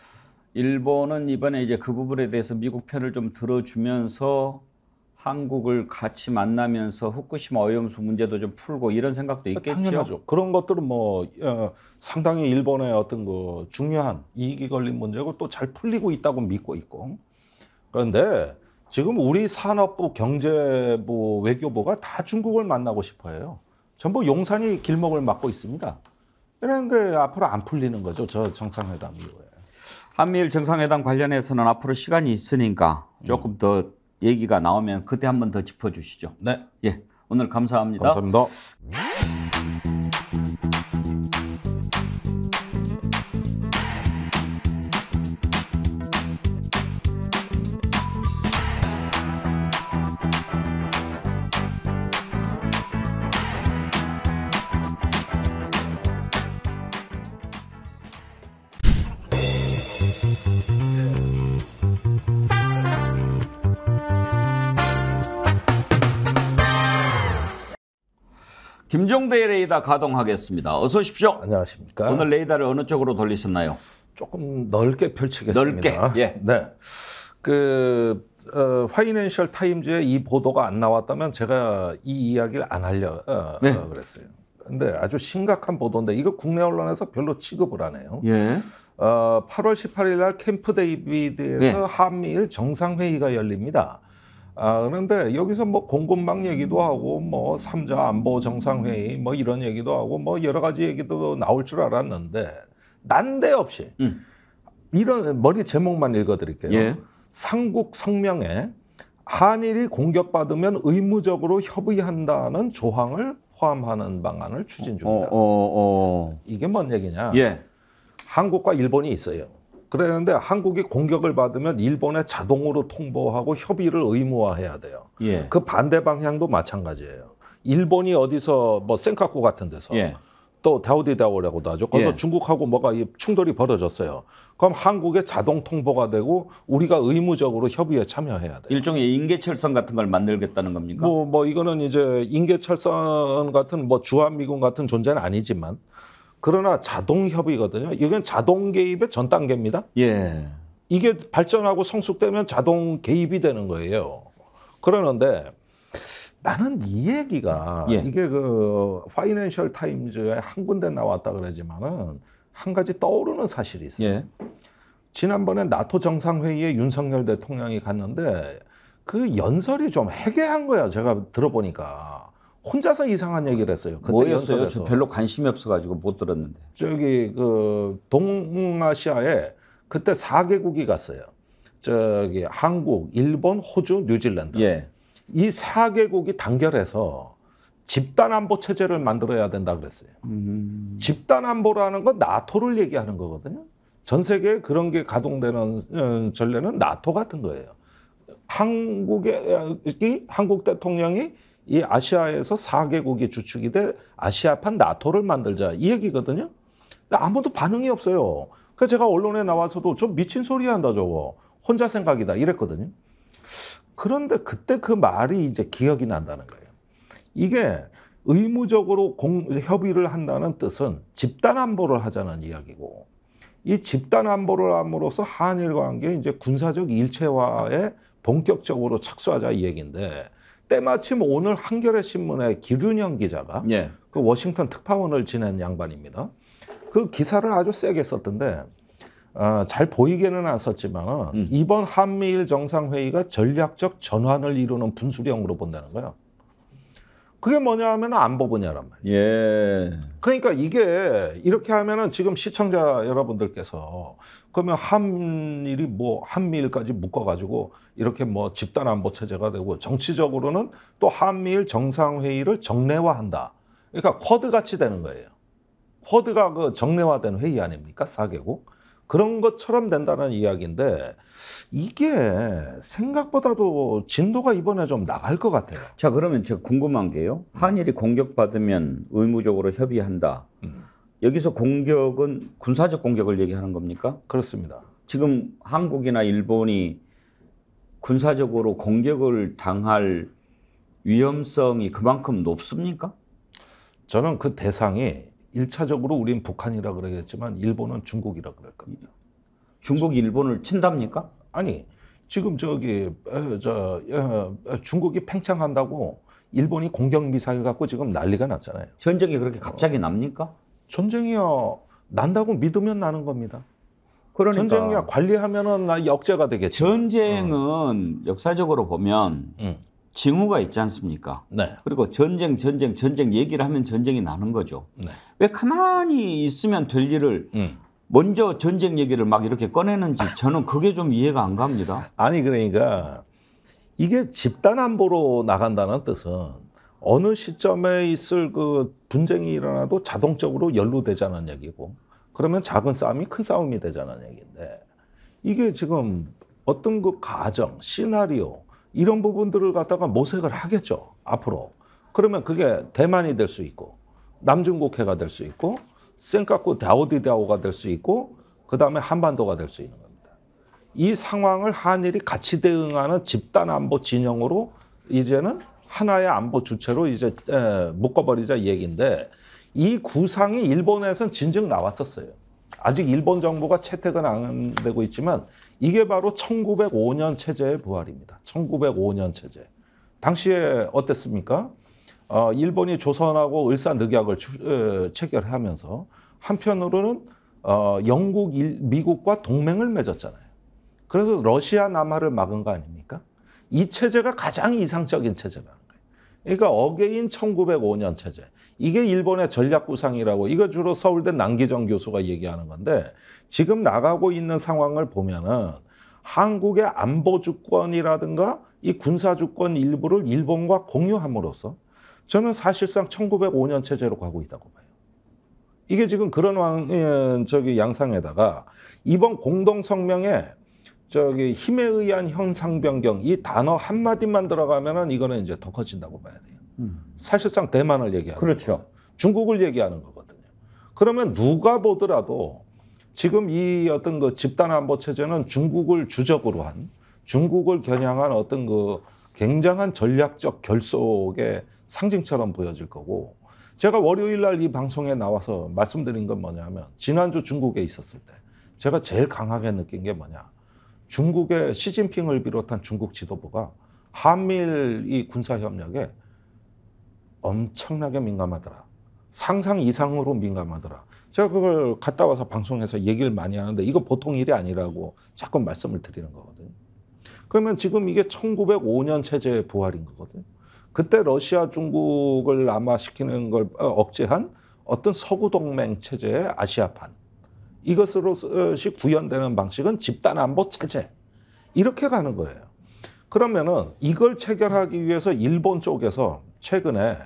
일본은 이번에 이제 그 부분에 대해서 미국 편을 좀 들어주면서 한국을 같이 만나면서 후쿠시마 오염수 문제도 좀 풀고 이런 생각도 있겠죠. 당연하죠. 그런 것들은 뭐 상당히 일본의 어떤 그 중요한 이익이 걸린 문제고 또 잘 풀리고 있다고 믿고 있고. 그런데 지금 우리 산업부, 경제부, 외교부가 다 중국을 만나고 싶어해요. 전부 용산이 길목을 막고 있습니다. 이런 게 앞으로 안 풀리는 거죠. 저 정상회담 이후에. 한미일 정상회담 관련해서는 앞으로 시간이 있으니까 조금 더 얘기가 나오면 그때 한번 더 짚어주시죠. 네. 예, 오늘 감사합니다. 감사합니다. 김종대 레이더 가동하겠습니다. 어서 오십시오. 안녕하십니까. 오늘 레이더를 어느 쪽으로 돌리셨나요? 조금 넓게 펼치겠습니다. 넓게. 예. 네. 파이낸셜 타임즈에 이 보도가 안 나왔다면 제가 이 이야기를 안 하려 그랬어요. 근데 아주 심각한 보도인데 이거 국내 언론에서 별로 취급을 안 해요. 예. 8월 18일 날 캠프 데이비드에서 네. 한미일 정상회의가 열립니다. 그런데 여기서 뭐 공급망 얘기도 하고 뭐 3자 안보 정상회의 뭐 이런 얘기도 하고 뭐 여러 가지 얘기도 나올 줄 알았는데 난데없이 이런 머리 제목만 읽어드릴게요. 예. 삼국 성명에 한일이 공격받으면 의무적으로 협의한다는 조항을 포함하는 방안을 추진 중이다. 이게 뭔 얘기냐? 예. 한국과 일본이 있어요. 그랬는데 한국이 공격을 받으면 일본에 자동으로 통보하고 협의를 의무화해야 돼요. 예. 그 반대 방향도 마찬가지예요. 일본이 어디서 뭐 센카쿠 같은 데서 예. 또 다오디다오라고도 하죠. 거기서 예. 중국하고 뭐가 충돌이 벌어졌어요. 그럼 한국에 자동 통보가 되고 우리가 의무적으로 협의에 참여해야 돼요. 일종의 인계철선 같은 걸 만들겠다는 겁니까? 뭐 이거는 이제 인계철선 같은 뭐 주한미군 같은 존재는 아니지만 그러나 자동 협의거든요. 이건 자동 개입의 전 단계입니다. 예. 이게 발전하고 성숙되면 자동 개입이 되는 거예요. 그러는데 나는 이 얘기가 예. 이게 그 파이낸셜 타임즈에 한 군데 나왔다 그러지만은 한 가지 떠오르는 사실이 있어요. 예. 지난번에 나토 정상회의에 윤석열 대통령이 갔는데 그 연설이 좀 해괴한 거야. 제가 들어보니까. 혼자서 이상한 얘기를 했어요. 그때 뭐였어요? 연설에서. 저 별로 관심이 없어가지고 못 들었는데. 저기 그 동아시아에 그때 4개국이 갔어요. 저기 한국, 일본, 호주, 뉴질랜드. 예. 이 4개국이 단결해서 집단 안보 체제를 만들어야 된다 그랬어요. 집단 안보라는 건 나토를 얘기하는 거거든요. 전 세계에 그런 게 가동되는 전례는 나토 같은 거예요. 한국 대통령이 이 아시아에서 4개국이 주축이 돼 아시아판 나토를 만들자 이 얘기거든요. 근데 아무도 반응이 없어요. 그래서 제가 언론에 나와서도 저 미친 소리 한다 저거. 혼자 생각이다 이랬거든요. 그런데 그때 그 말이 이제 기억이 난다는 거예요. 이게 의무적으로 협의를 한다는 뜻은 집단 안보를 하자는 이야기고 이 집단 안보를 함으로써 한일 관계 이제 군사적 일체화에 본격적으로 착수하자 이 얘기인데 때마침 오늘 한겨레 신문의 기륜형 기자가 예. 그 워싱턴 특파원을 지낸 양반입니다. 그 기사를 아주 세게 썼던데 잘 보이게는 안 썼지만 이번 한미일 정상회의가 전략적 전환을 이루는 분수령으로 본다는 거예요. 그게 뭐냐 하면 안보 분야란 말이에요. 예. 그러니까 이게 이렇게 하면은 지금 시청자 여러분들께서 그러면 한일이 뭐 한미일까지 묶어가지고 이렇게 뭐 집단 안보 체제가 되고 정치적으로는 또 한미일 정상회의를 정례화한다. 그러니까 쿼드 같이 되는 거예요. 쿼드가 그 정례화된 회의 아닙니까? 4개국. 그런 것처럼 된다는 이야기인데 이게 생각보다도 진도가 이번에 좀 나갈 것 같아요. 자, 그러면 제가 궁금한 게요. 한일이 공격받으면 의무적으로 협의한다. 여기서 공격은 군사적 공격을 얘기하는 겁니까? 그렇습니다. 지금 한국이나 일본이 군사적으로 공격을 당할 위험성이 그만큼 높습니까? 저는 그 대상이 1차적으로 우린 북한이라 그러겠지만 일본은 중국이라 그럴 겁니다. 중국이 일본을 친답니까? 아니 지금 중국이 팽창한다고 일본이 공격 미사일 갖고 지금 난리가 났잖아요. 전쟁이 그렇게 갑자기 납니까? 전쟁이요 난다고 믿으면 나는 겁니다. 그러니까 전쟁이야 관리하면은 역제가 되겠죠. 전쟁은 역사적으로 보면 징후가 있지 않습니까? 네. 그리고 전쟁 얘기를 하면 전쟁이 나는 거죠. 네. 왜 가만히 있으면 될 일을 먼저 전쟁 얘기를 막 이렇게 꺼내는지 저는 그게 좀 이해가 안 갑니다. 아니 그러니까 이게 집단 안보로 나간다는 뜻은 어느 시점에 있을 그 분쟁이 일어나도 자동적으로 연루되자는 얘기고 그러면 작은 싸움이 큰 싸움이 되자는 얘기인데 이게 지금 어떤 그 가정, 시나리오 이런 부분들을 갖다가 모색을 하겠죠. 앞으로. 그러면 그게 대만이 될 수 있고 남중국해가 될 수 있고 센카쿠 다오디다오가 될 수 있고 그다음에 한반도가 될 수 있는 겁니다. 이 상황을 한일이 같이 대응하는 집단 안보 진영으로 이제는 하나의 안보 주체로 이제 묶어버리자 이 얘기인데 이 구상이 일본에서는 진즉 나왔었어요. 아직 일본 정부가 채택은 안 되고 있지만 이게 바로 1905년 체제의 부활입니다. 1905년 체제. 당시에 어땠습니까? 일본이 조선하고 을사늑약을 체결하면서 한편으로는 영국, 미국과 동맹을 맺었잖아요. 그래서 러시아 남하를 막은 거 아닙니까? 이 체제가 가장 이상적인 체제라는 거예요. 그러니까 어게인 1905년 체제. 이게 일본의 전략 구상이라고 이거 주로 서울대 남기정 교수가 얘기하는 건데 지금 나가고 있는 상황을 보면은 한국의 안보 주권이라든가 이 군사 주권 일부를 일본과 공유함으로써 저는 사실상 1905년 체제로 가고 있다고 봐요. 이게 지금 그런 양상에다가 이번 공동 성명에 힘에 의한 형상 변경 이 단어 한마디만 들어가면은 이거는 이제 더 커진다고 봐야 돼요. 사실상 대만을 얘기하는 그렇죠. 거거든요. 중국을 얘기하는 거거든요. 그러면 누가 보더라도 지금 이 어떤 그 집단 안보 체제는 중국을 주적으로 한 중국을 겨냥한 어떤 그 굉장한 전략적 결속의 상징처럼 보여질 거고 제가 월요일 날 이 방송에 나와서 말씀드린 건 뭐냐면 지난주 중국에 있었을 때 제가 제일 강하게 느낀 게 뭐냐 중국의 시진핑을 비롯한 중국 지도부가 한미일 이 군사협력에 엄청나게 민감하더라. 상상 이상으로 민감하더라. 제가 그걸 갔다 와서 방송에서 얘기를 많이 하는데 이거 보통 일이 아니라고 자꾸 말씀을 드리는 거거든요. 그러면 지금 이게 1905년 체제의 부활인 거거든요. 그때 러시아 중국을 남하시키는 걸 억제한 어떤 서구 동맹 체제의 아시아판. 이것으로서 구현되는 방식은 집단 안보 체제. 이렇게 가는 거예요. 그러면은 이걸 체결하기 위해서 일본 쪽에서 최근에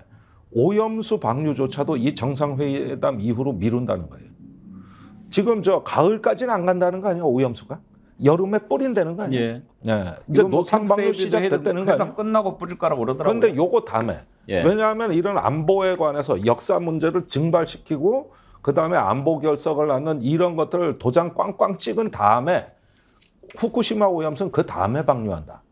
오염수 방류조차도 이 정상회담 이후로 미룬다는 거예요. 지금 저 가을까지는 안 간다는 거 아니에요, 오염수가? 여름에 뿌린다는 거 아니에요? 예. 예. 이제 뭐 노상방류 시작됐다는 거 아니에요? 끝나고 뿌릴 거라고 그러더라고요. 그런데 요거 다음에 예. 왜냐하면 이런 안보에 관해서 역사 문제를 증발시키고 그다음에 안보 결석을 낳는 이런 것들을 도장 꽝꽝 찍은 다음에 후쿠시마 오염수는 그 다음에 방류한다.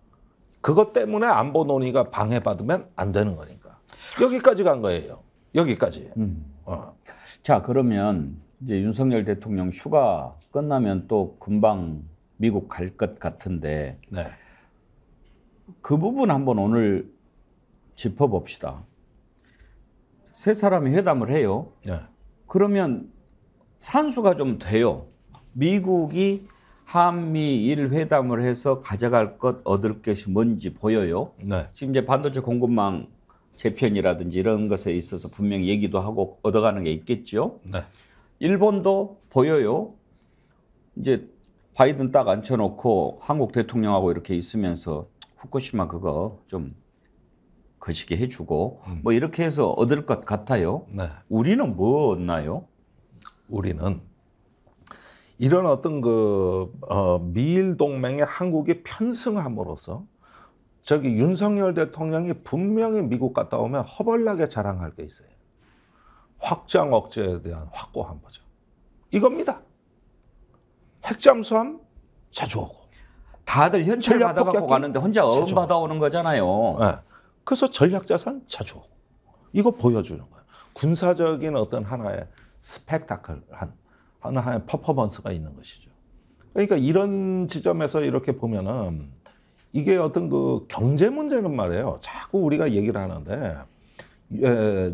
그것 때문에 안보 논의가 방해받으면 안 되는 거니까. 여기까지 간 거예요. 여기까지. 자, 그러면 이제 윤석열 대통령 휴가 끝나면 또 금방 미국 갈 것 같은데 네. 그 부분 한번 오늘 짚어봅시다. 세 사람이 회담을 해요. 네. 그러면 산수가 좀 돼요. 미국이 한미일 회담을 해서 가져갈 것, 얻을 것이 뭔지 보여요. 네. 지금 이제 반도체 공급망 재편이라든지 이런 것에 있어서 분명히 얘기도 하고 얻어가는 게 있겠죠. 네. 일본도 보여요. 이제 바이든 딱 앉혀놓고 한국 대통령하고 이렇게 있으면서 후쿠시마 그거 좀 거시게 해주고 뭐 이렇게 해서 얻을 것 같아요. 네. 우리는 뭐 얻나요? 우리는 이런 어떤 미일 동맹에 한국이 편승함으로써 저기 윤석열 대통령이 분명히 미국 갔다 오면 허벌나게 자랑할 게 있어요. 확장 억제에 대한 확고한 거죠. 이겁니다. 핵잠수함 자주 오고. 다들 현찰 전략 받아갖고 폭격기 가는데 혼자 어음 자주 받아오는 거잖아요. 네. 그래서 전략자산 자주 오고. 이거 보여주는 거예요. 군사적인 어떤 하나의 스펙타클한 하나의 퍼포먼스가 있는 것이죠. 그러니까 이런 지점에서 이렇게 보면은 이게 어떤 그 경제 문제는 말이에요. 자꾸 우리가 얘기를 하는데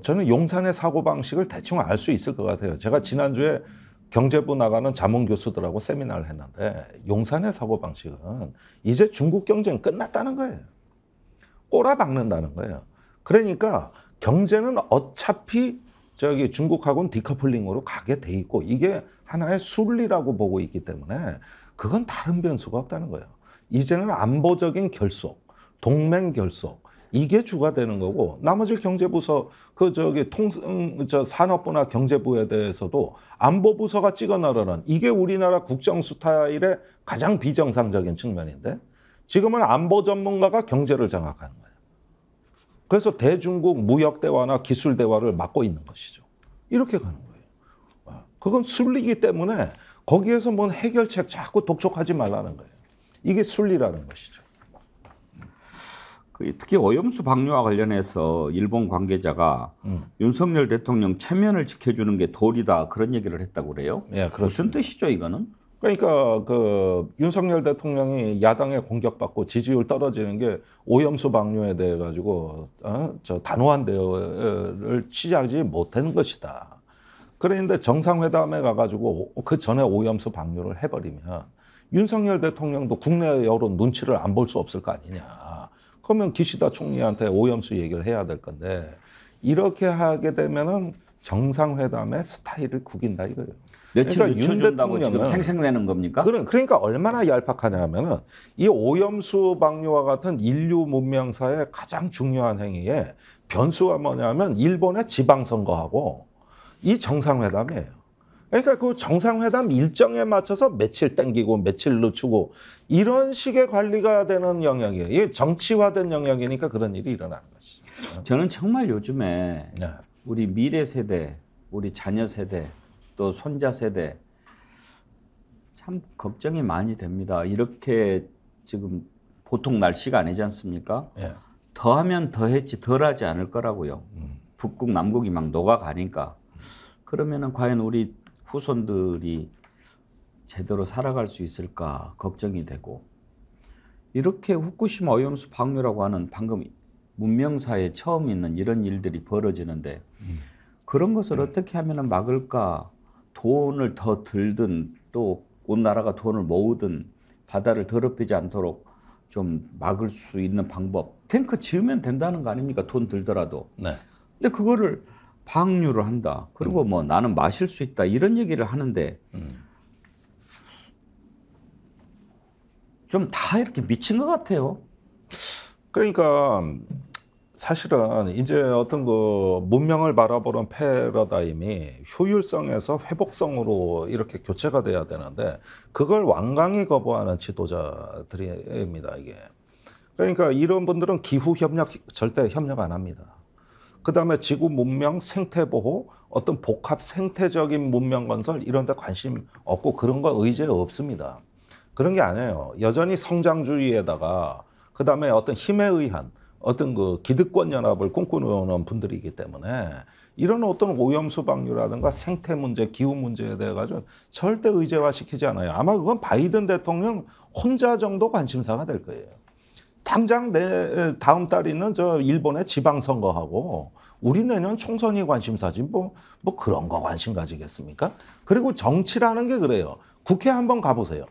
저는 용산의 사고방식을 대충 알 수 있을 것 같아요. 제가 지난주에 경제부 나가는 자문 교수들하고 세미나를 했는데 용산의 사고방식은 이제 중국 경쟁 끝났다는 거예요. 꼬라박는다는 거예요. 그러니까 경제는 어차피 저기 중국하고는 디커플링으로 가게 돼 있고 이게 하나의 순리라고 보고 있기 때문에 그건 다른 변수가 없다는 거예요. 이제는 안보적인 결속, 동맹 결속 이게 주가 되는 거고 나머지 경제부서 산업부나 경제부에 대해서도 안보부서가 찍어 나르는 이게 우리나라 국정 스타일의 가장 비정상적인 측면인데 지금은 안보 전문가가 경제를 장악하는 거예요. 그래서 대중국 무역 대화나 기술 대화를 맡고 있는 것이죠. 이렇게 가는 거예요. 그건 순리이기 때문에 거기에서 뭔 해결책 자꾸 독촉하지 말라는 거예요. 이게 순리라는 것이죠. 특히 오염수 방류와 관련해서 일본 관계자가 윤석열 대통령 체면을 지켜주는 게 도리다 그런 얘기를 했다고 그래요. 예, 무슨 뜻이죠 이거는? 그러니까 윤석열 대통령이 야당에 공격받고 지지율 떨어지는 게 오염수 방류에 대해 가지고 단호한 대응을 취하지 못한 것이다. 그런데 정상회담에 가가지고 그 전에 오염수 방류를 해버리면 윤석열 대통령도 국내 여론 눈치를 안 볼 수 없을 거 아니냐. 그러면 기시다 총리한테 오염수 얘기를 해야 될 건데 이렇게 하게 되면은 정상회담의 스타일을 구긴다 이거예요. 며칠 늦춰준다고 지금 생색내는 겁니까? 그러니까 얼마나 얄팍하냐면은 이 오염수 방류와 같은 인류 문명사의 가장 중요한 행위에 변수가 뭐냐면 일본의 지방선거하고 이 정상회담이에요. 그러니까 그 정상회담 일정에 맞춰서 며칠 땡기고 며칠 늦추고 이런 식의 관리가 되는 영역이에요. 이게 정치화된 영역이니까 그런 일이 일어나는 것이죠. 저는 정말 요즘에 네. 우리 미래 세대, 우리 자녀 세대, 또 손자 세대 참 걱정이 많이 됩니다. 이렇게 지금 보통 날씨가 아니지 않습니까? 네. 더하면 더했지 덜하지 않을 거라고요. 북극, 남극이 막 녹아가니까. 그러면은 과연 우리 후손들이 제대로 살아갈 수 있을까 걱정이 되고 이렇게 후쿠시마 오염수 방류라고 하는 방금 문명사에 처음 있는 이런 일들이 벌어지는데 그런 것을 어떻게 하면 막을까 돈을 더 들든 또 온 나라가 돈을 모으든 바다를 더럽히지 않도록 좀 막을 수 있는 방법 탱크 지으면 된다는 거 아닙니까 돈 들더라도 네. 근데 그거를 방류를 한다. 그리고 뭐 나는 마실 수 있다. 이런 얘기를 하는데 좀 다 이렇게 미친 것 같아요. 그러니까 사실은 이제 어떤 그 문명을 바라보는 패러다임이 효율성에서 회복성으로 이렇게 교체가 돼야 되는데 그걸 완강히 거부하는 지도자들입니다, 이게. 그러니까 이런 분들은 기후 협력 절대 협력 안 합니다. 그다음에 지구 문명, 생태 보호, 어떤 복합 생태적인 문명 건설 이런 데 관심 없고 그런 거 의제 없습니다. 그런 게 아니에요. 여전히 성장주의에다가 그다음에 어떤 힘에 의한 어떤 그 기득권 연합을 꿈꾸는 분들이기 때문에 이런 어떤 오염수 방류라든가 생태 문제, 기후 문제에 대해 가지고 절대 의제화시키지 않아요. 아마 그건 바이든 대통령 혼자 정도 관심사가 될 거예요. 당장 다음 달 있는 저 일본의 지방선거하고 우리 내년 총선이 관심사지 뭐 그런 거 관심 가지겠습니까? 그리고 정치라는 게 그래요. 국회 한번 가보세요.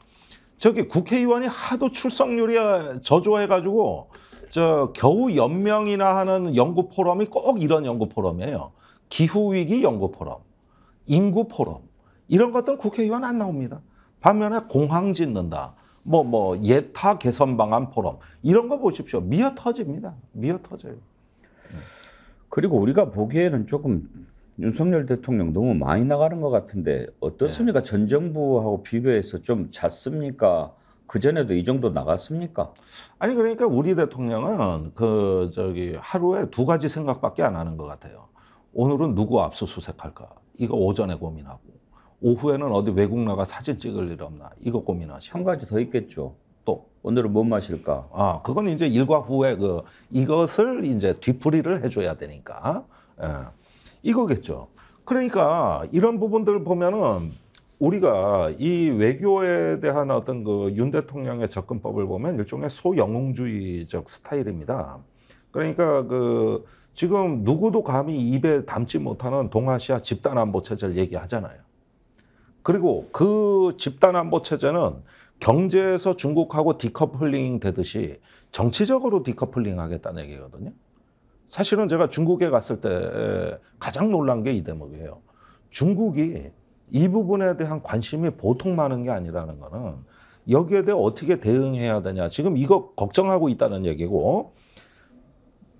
저기 국회의원이 하도 출석률이 저조해가지고 저 겨우 연명이나 하는 연구 포럼이 꼭 이런 연구 포럼이에요. 기후위기 연구 포럼, 인구 포럼 이런 것들은 국회의원 안 나옵니다. 반면에 공항 짓는다. 예타 개선 방안 포럼 이런 거 보십시오. 미어 터집니다. 미어 터져요. 그리고 우리가 보기에는 조금 윤석열 대통령 너무 많이 나가는 것 같은데 어떻습니까? 전 정부하고 비교해서 좀 잦습니까? 그전에도 이 정도 나갔습니까? 아니 그러니까 우리 대통령은 하루에 2가지 생각밖에 안 하는 것 같아요. 오늘은 누구 압수수색할까? 이거 오전에 고민하고 오후에는 어디 외국 나가 사진 찍을 일 없나? 이거 고민하시고. 한 가지 더 있겠죠. 또 오늘은 뭐 마실까? 그건 이제 일과 후에 이것을 이제 뒤풀이를 해줘야 되니까 이거겠죠. 그러니까 이런 부분들을 보면은 우리가 이 외교에 대한 어떤 그 윤 대통령의 접근법을 보면 일종의 소영웅주의적 스타일입니다. 그러니까 지금 누구도 감히 입에 담지 못하는 동아시아 집단안보 체제를 얘기하잖아요. 그리고 그 집단안보 체제는 경제에서 중국하고 디커플링 되듯이 정치적으로 디커플링 하겠다는 얘기거든요. 사실은 제가 중국에 갔을 때 가장 놀란 게 이 대목이에요. 중국이 이 부분에 대한 관심이 보통 많은 게 아니라는 거는 여기에 대해 어떻게 대응해야 되냐. 지금 이거 걱정하고 있다는 얘기고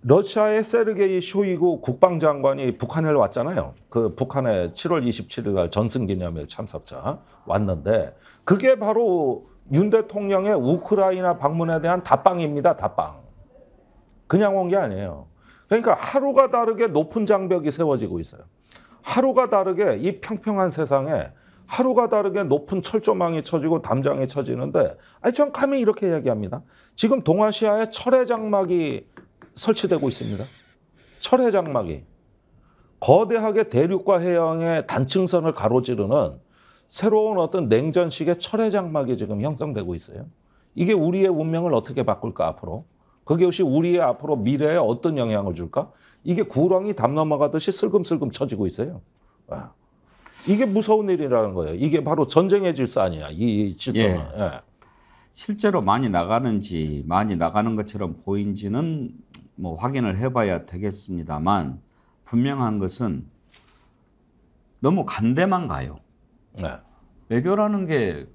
러시아의 세르게이 쇼이구 국방장관이 북한에 왔잖아요. 그 북한에 7월 27일 날 전승기념일 참석자 왔는데 그게 바로 윤 대통령의 우크라이나 방문에 대한 답방입니다. 답방. 그냥 온 게 아니에요. 그러니까 하루가 다르게 높은 장벽이 세워지고 있어요. 하루가 다르게 이 평평한 세상에 하루가 다르게 높은 철조망이 쳐지고 담장이 쳐지는데 전 감히 이렇게 얘기합니다. 지금 동아시아에 철의 장막이 설치되고 있습니다. 철의 장막이. 거대하게 대륙과 해양의 단층선을 가로지르는 새로운 어떤 냉전식의 철의 장막이 지금 형성되고 있어요. 이게 우리의 운명을 어떻게 바꿀까 앞으로? 그것이 우리의 앞으로 미래에 어떤 영향을 줄까? 이게 구렁이 담 넘어가듯이 슬금슬금 쳐지고 있어요. 이게 무서운 일이라는 거예요. 이게 바로 전쟁의 질서 아니야. 이 질서는. 예. 실제로 많이 나가는지 많이 나가는 것처럼 보인지는 뭐 확인을 해봐야 되겠습니다만 분명한 것은 너무 간대만 가요. 네. 외교라는 게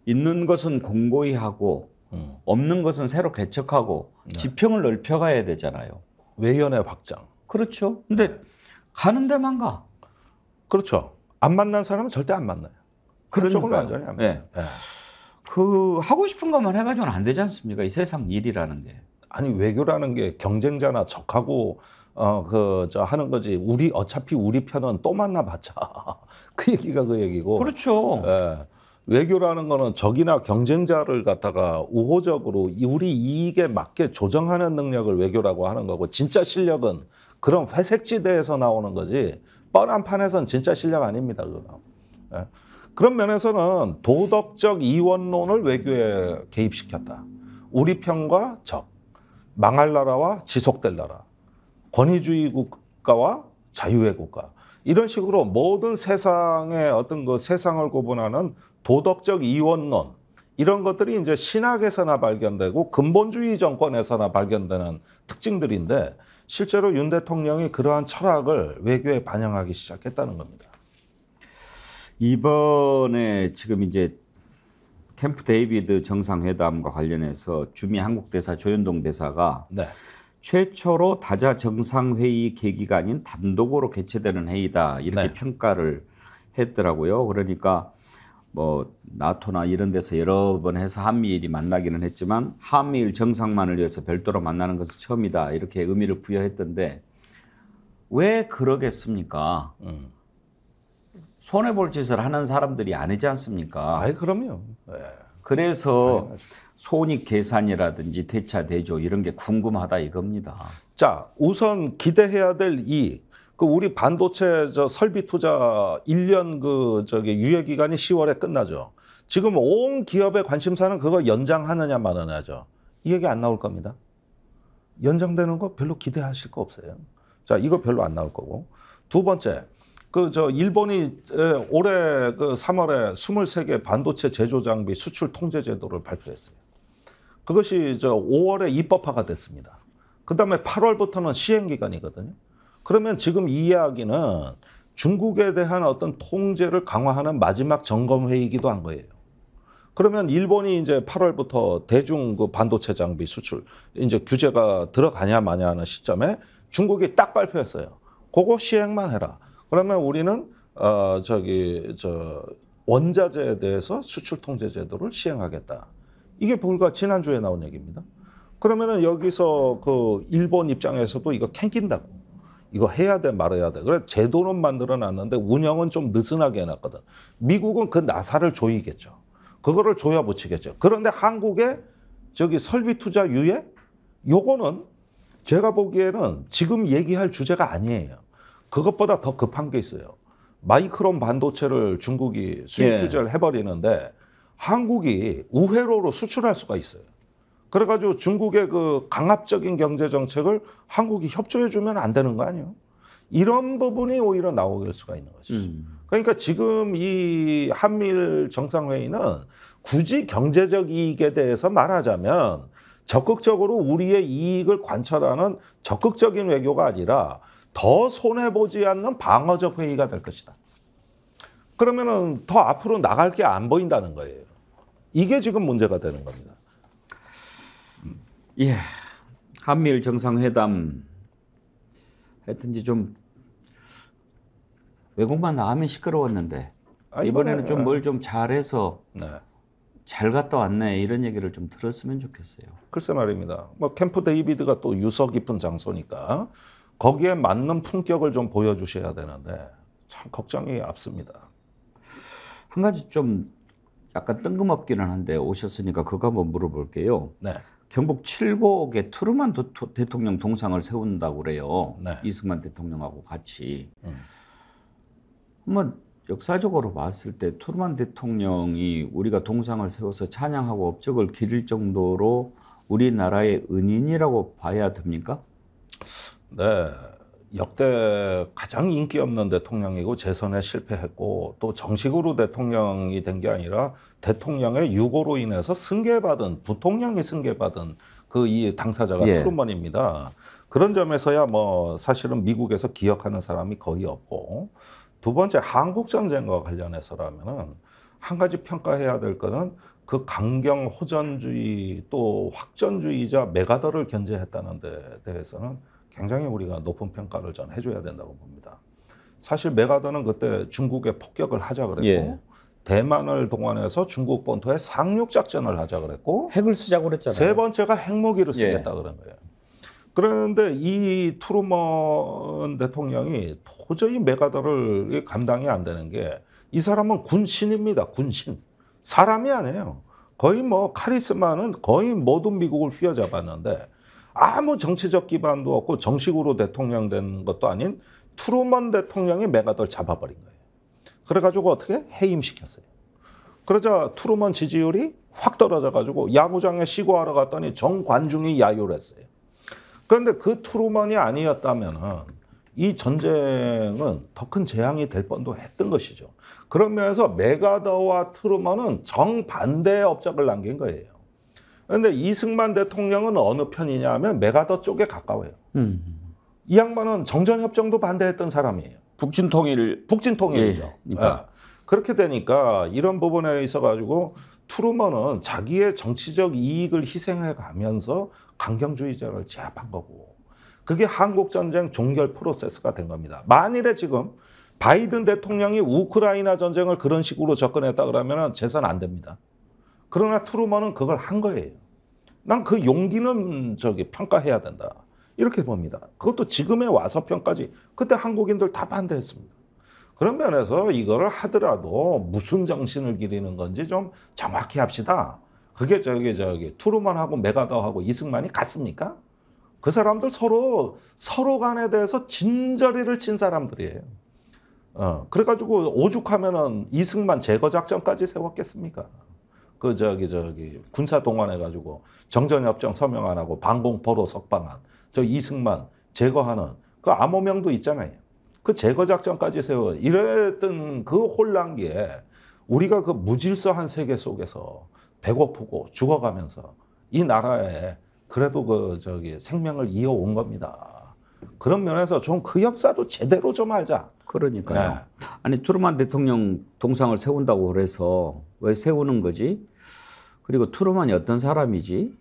있는 것은 공고히 하고 없는 것은 새로 개척하고 지평을 넓혀가야 되잖아요. 외연의 확장. 그렇죠. 근데 가는 데만 가. 그렇죠. 안 만난 사람은 절대 안 만나요. 그쪽은 완전히 안 만나요. 네. 하고 싶은 것만 해가지고는 안 되지 않습니까? 이 세상 일이라는 게. 아니 외교라는 게 경쟁자나 적하고 하는 거지. 어차피 우리 편은 또 만나봤자 그 얘기가 그 얘기고. 그렇죠. 외교라는 거는 적이나 경쟁자를 갖다가 우호적으로 우리 이익에 맞게 조정하는 능력을 외교라고 하는 거고 진짜 실력은 그런 회색지대에서 나오는 거지 뻔한 판에서는 진짜 실력 아닙니다. 그거. 그런 면에서는 도덕적 이원론을 외교에 개입시켰다. 우리 편과 적, 망할 나라와 지속될 나라, 권위주의 국가와 자유의 국가 이런 식으로 모든 세상의 어떤 세상을 구분하는 도덕적 이원론 이런 것들이 이제 신학에서나 발견되고 근본주의 정권에서나 발견되는 특징들인데 실제로 윤 대통령이 그러한 철학을 외교에 반영하기 시작했다는 겁니다. 이번에 지금 이제 캠프 데이비드 정상회담과 관련해서 주미 한국 대사 조현동 대사가 최초로 다자 정상회의 계기가 아닌 단독으로 개최되는 회의다 이렇게 네. 평가를 했더라고요. 그러니까 뭐 나토나 이런 데서 여러 번 해서 한미일이 만나기는 했지만 한미일 정상만을 위해서 별도로 만나는 것은 처음이다 이렇게 의미를 부여했던데 왜 그러겠습니까? 손해볼 짓을 하는 사람들이 아니지 않습니까? 아이 그럼요. 네. 그래서 당연하죠. 손익 계산이라든지 대차 대조 이런 게 궁금하다 이겁니다. 자, 우선 기대해야 될 그 우리 반도체 설비 투자 1년 유예 기간이 10월에 끝나죠. 지금 온 기업의 관심사는 그거 연장하느냐 마느냐죠. 이 얘기 안 나올 겁니다. 연장되는 거 별로 기대하실 거 없어요. 자, 이거 별로 안 나올 거고. 두 번째, 일본이 올해 3월에 23개 반도체 제조 장비 수출 통제 제도를 발표했어요. 그것이 5월에 입법화가 됐습니다. 그 다음에 8월부터는 시행 기간이거든요. 그러면 지금 이 이야기는 중국에 대한 어떤 통제를 강화하는 마지막 점검 회의이기도 한 거예요. 그러면 일본이 이제 8월부터 대중 반도체 장비 수출 이제 규제가 들어가냐 마냐 하는 시점에 중국이 딱 발표했어요. 그거 시행만 해라. 그러면 우리는 원자재에 대해서 수출 통제 제도를 시행하겠다. 이게 불과 지난주에 나온 얘기입니다. 그러면은 여기서 일본 입장에서도 이거 캥긴다고. 이거 해야 돼 말아야 돼. 그래 제도는 만들어 놨는데 운영은 좀 느슨하게 해놨거든. 미국은 그 나사를 조이겠죠. 그거를 조여 붙이겠죠. 그런데 한국의 설비 투자 유예? 요거는 제가 보기에는 지금 얘기할 주제가 아니에요. 그것보다 더 급한 게 있어요. 마이크론 반도체를 중국이 수입 규제를 해버리는데 한국이 우회로로 수출할 수가 있어요. 그래가지고 중국의 강압적인 경제 정책을 한국이 협조해주면 안 되는 거 아니에요? 이런 부분이 오히려 나올 수가 있는 것이죠. 그러니까 지금 이 한미일 정상회의는 굳이 경제적 이익에 대해서 말하자면 적극적으로 우리의 이익을 관철하는 적극적인 외교가 아니라 더 손해보지 않는 방어적 회의가 될 것이다. 그러면은 더 앞으로 나갈 게 안 보인다는 거예요. 이게 지금 문제가 되는 겁니다. 예, 한미일 정상회담 하여튼지 좀 외국만 나가면 시끄러웠는데 이번에는 좀 뭘 좀 잘해서 잘 갔다 왔네 이런 얘기를 좀 들었으면 좋겠어요. 글쎄 말입니다. 뭐 캠프 데이비드가 또 유서 깊은 장소니까 거기에 맞는 품격을 좀 보여주셔야 되는데 참 걱정이 앞섭니다. 한 가지 좀 약간 뜬금없기는 한데 오셨으니까 그거 한번 물어볼게요. 네. 경북 칠곡에 트루만 대통령 동상을 세운다고 그래요. 네. 이승만 대통령하고 같이. 한번 역사적으로 봤을 때 트루만 대통령이 우리가 동상을 세워서 찬양하고 업적을 기릴 정도로 우리나라의 은인이라고 봐야 됩니까? 네. 역대 가장 인기 없는 대통령이고 재선에 실패했고 또 정식으로 대통령이 된 게 아니라 대통령의 유고로 인해서 승계받은 부통령이 승계받은 이 당사자가 트루먼입니다. 그런 점에서야 뭐 사실은 미국에서 기억하는 사람이 거의 없고 두 번째 한국 전쟁과 관련해서라면은 한 가지 평가해야 될 거는 그 강경 호전주의 또 확전주의자 메가더를 견제했다는 데 대해서는 굉장히 우리가 높은 평가를 전 해줘야 된다고 봅니다. 사실 메가더는 그때 중국에 폭격을 하자 그랬고 대만을 동원해서 중국 본토에 상륙 작전을 하자 그랬고 핵을 쓰자고 그랬잖아요. 세 번째가 핵무기를 쓰겠다 그런 거예요. 그런데 이 트루먼 대통령이 도저히 메가더를 감당이 안 되는 게 이 사람은 군신입니다. 군신. 사람이 아니에요. 거의 뭐 카리스마는 거의 모든 미국을 휘어잡았는데 아무 정치적 기반도 없고 정식으로 대통령 된 것도 아닌 트루먼 대통령이 메가더를 잡아버린 거예요. 그래가지고 어떻게 해임시켰어요. 그러자 트루먼 지지율이 확 떨어져가지고 야구장에 시구하러 갔더니 정관중이 야유를 했어요. 그런데 그 트루먼이 아니었다면 이 전쟁은 더 큰 재앙이 될 뻔도 했던 것이죠. 그러면서 메가더와 트루먼은 정반대의 업적을 남긴 거예요. 그런데 이승만 대통령은 어느 편이냐 하면 메가더 쪽에 가까워요. 이 양반은 정전협정도 반대했던 사람이에요. 북진통일이죠. 그렇게 되니까 이런 부분에 있어가지고 트루먼은 자기의 정치적 이익을 희생해 가면서 강경주의자를 제압한 거고 그게 한국전쟁 종결 프로세스가 된 겁니다. 만일에 지금 바이든 대통령이 우크라이나 전쟁을 그런 식으로 접근했다 그러면 재선 안 됩니다. 그러나 트루먼은 그걸 한 거예요. 난 그 용기는 평가해야 된다. 이렇게 봅니다. 그것도 지금에 와서 평가지. 그때 한국인들 다 반대했습니다. 그런 면에서 이거를 하더라도 무슨 정신을 기리는 건지 좀 정확히 합시다. 그게 트루먼하고 메가더하고 이승만이 같습니까? 그 사람들 서로 간에 대해서 진저리를 친 사람들이에요. 그래가지고 오죽하면은 이승만 제거 작전까지 세웠겠습니까? 군사 동원해가지고 정전협정 서명 안 하고 방공포로 석방한 저 이승만 제거하는 그 암호명도 있잖아요. 그 제거 작전까지 세워 이랬던 그 혼란기에 우리가 그 무질서한 세계 속에서 배고프고 죽어가면서 이 나라에 그래도 생명을 이어온 겁니다. 그런 면에서 좀 그 역사도 제대로 좀 알자. 그러니까요. 네. 아니 트루먼 대통령 동상을 세운다고 그래서 왜 세우는 거지? 그리고 트루먼이 어떤 사람이지?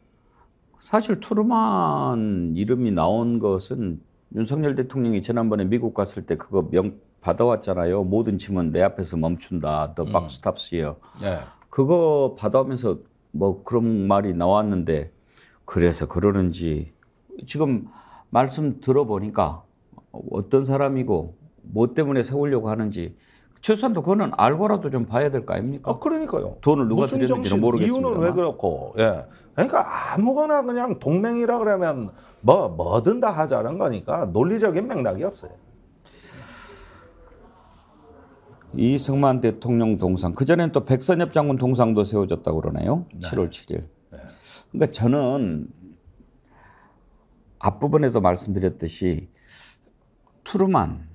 사실 트루먼 이름이 나온 것은 윤석열 대통령이 지난번에 미국 갔을 때 그거 명 받아왔잖아요. 모든 짐은 내 앞에서 멈춘다. The buck stops here. 네. 그거 받아오면서 뭐 그런 말이 나왔는데 그래서 그러는지 지금 말씀 들어보니까 어떤 사람이고 뭐 때문에 세우려고 하는지 최소한도 그거는 알고라도 좀 봐야 될 거 아닙니까? 그러니까요. 돈을 누가 들였는지는 모르겠습니다. 이유는 왜 그렇고. 예. 그러니까 아무거나 그냥 동맹이라 그러면 뭐든 다 하자는 거니까 논리적인 맥락이 없어요. 이승만 대통령 동상. 그전엔 또 백선엽 장군 동상도 세워졌다고 그러네요. 네. 7월 7일. 네. 그러니까 저는 앞부분에도 말씀드렸듯이 트루먼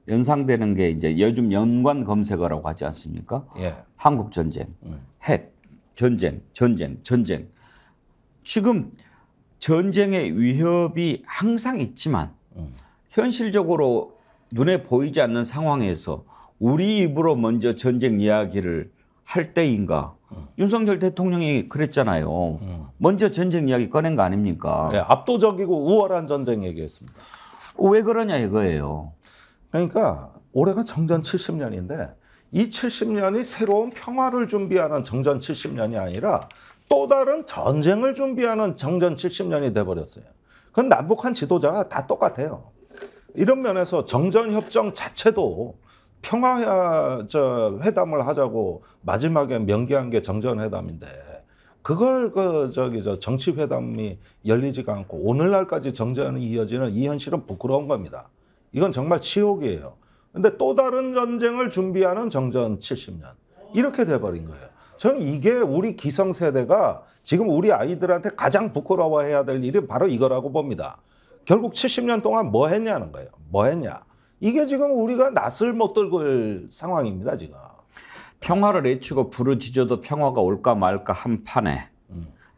연상되는 게 이제 요즘 연관 검색어라고 하지 않습니까? 예. 한국 전쟁, 핵, 전쟁. 지금 전쟁의 위협이 항상 있지만 현실적으로 눈에 보이지 않는 상황에서 우리 입으로 먼저 전쟁 이야기를 할 때인가? 윤석열 대통령이 그랬잖아요. 먼저 전쟁 이야기 꺼낸 거 아닙니까? 네, 압도적이고 우월한 전쟁 얘기했습니다. 왜 그러냐 이거예요. 그러니까 올해가 정전 70년인데 이 70년이 새로운 평화를 준비하는 정전 70년이 아니라 또 다른 전쟁을 준비하는 정전 70년이 돼버렸어요. 그건 남북한 지도자가 다 똑같아요. 이런 면에서 정전협정 자체도 평화 회담을 하자고 마지막에 명기한 게 정전회담인데 그걸 정치회담이 열리지가 않고 오늘날까지 정전이 이어지는 이 현실은 부끄러운 겁니다. 이건 정말 치욕이에요. 근데 또 다른 전쟁을 준비하는 정전 70년. 이렇게 돼버린 거예요. 저는 이게 우리 기성세대가 지금 우리 아이들한테 가장 부끄러워해야 될 일이 바로 이거라고 봅니다. 결국 70년 동안 뭐 했냐는 거예요. 뭐 했냐. 이게 지금 우리가 낯을 못 들고 상황입니다, 지금. 평화를 외치고 부르짖어도 평화가 올까 말까 한 판에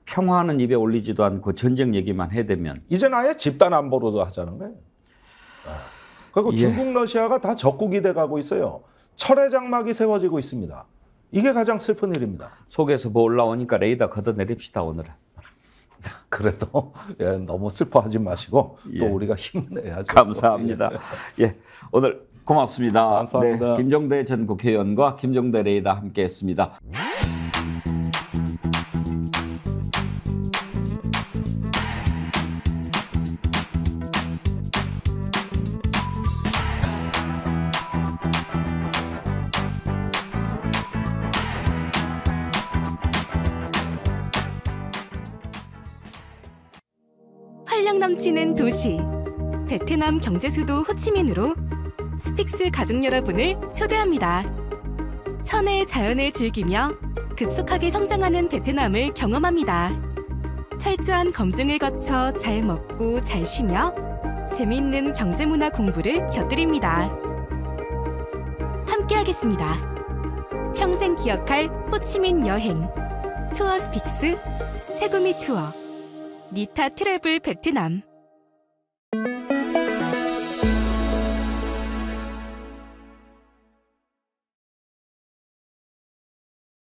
평화는 입에 올리지도 않고 전쟁 얘기만 해대면 이제는 아예 집단 안보로도 하자는 거예요. 그리고 중국, 러시아가 다 적국이 돼가고 있어요. 철의 장막이 세워지고 있습니다. 이게 가장 슬픈 일입니다. 속에서 뭐 올라오니까 레이더 걷어내립시다, 오늘은. 그래도 너무 슬퍼하지 마시고 또 우리가 힘을 내야죠. 감사합니다. 오늘 고맙습니다. 감사합니다. 네, 김종대 전 국회의원과 김종대 레이더 함께했습니다. 활력 넘치는 도시 베트남 경제 수도 호치민으로 스픽스 가족 여러분을 초대합니다. 천혜의 자연을 즐기며 급속하게 성장하는 베트남을 경험합니다. 철저한 검증을 거쳐 잘 먹고 잘 쉬며 재미있는 경제문화 공부를 곁들입니다. 함께하겠습니다. 평생 기억할 호치민 여행 투어 스픽스 세구미 투어 니타 트래블 베트남.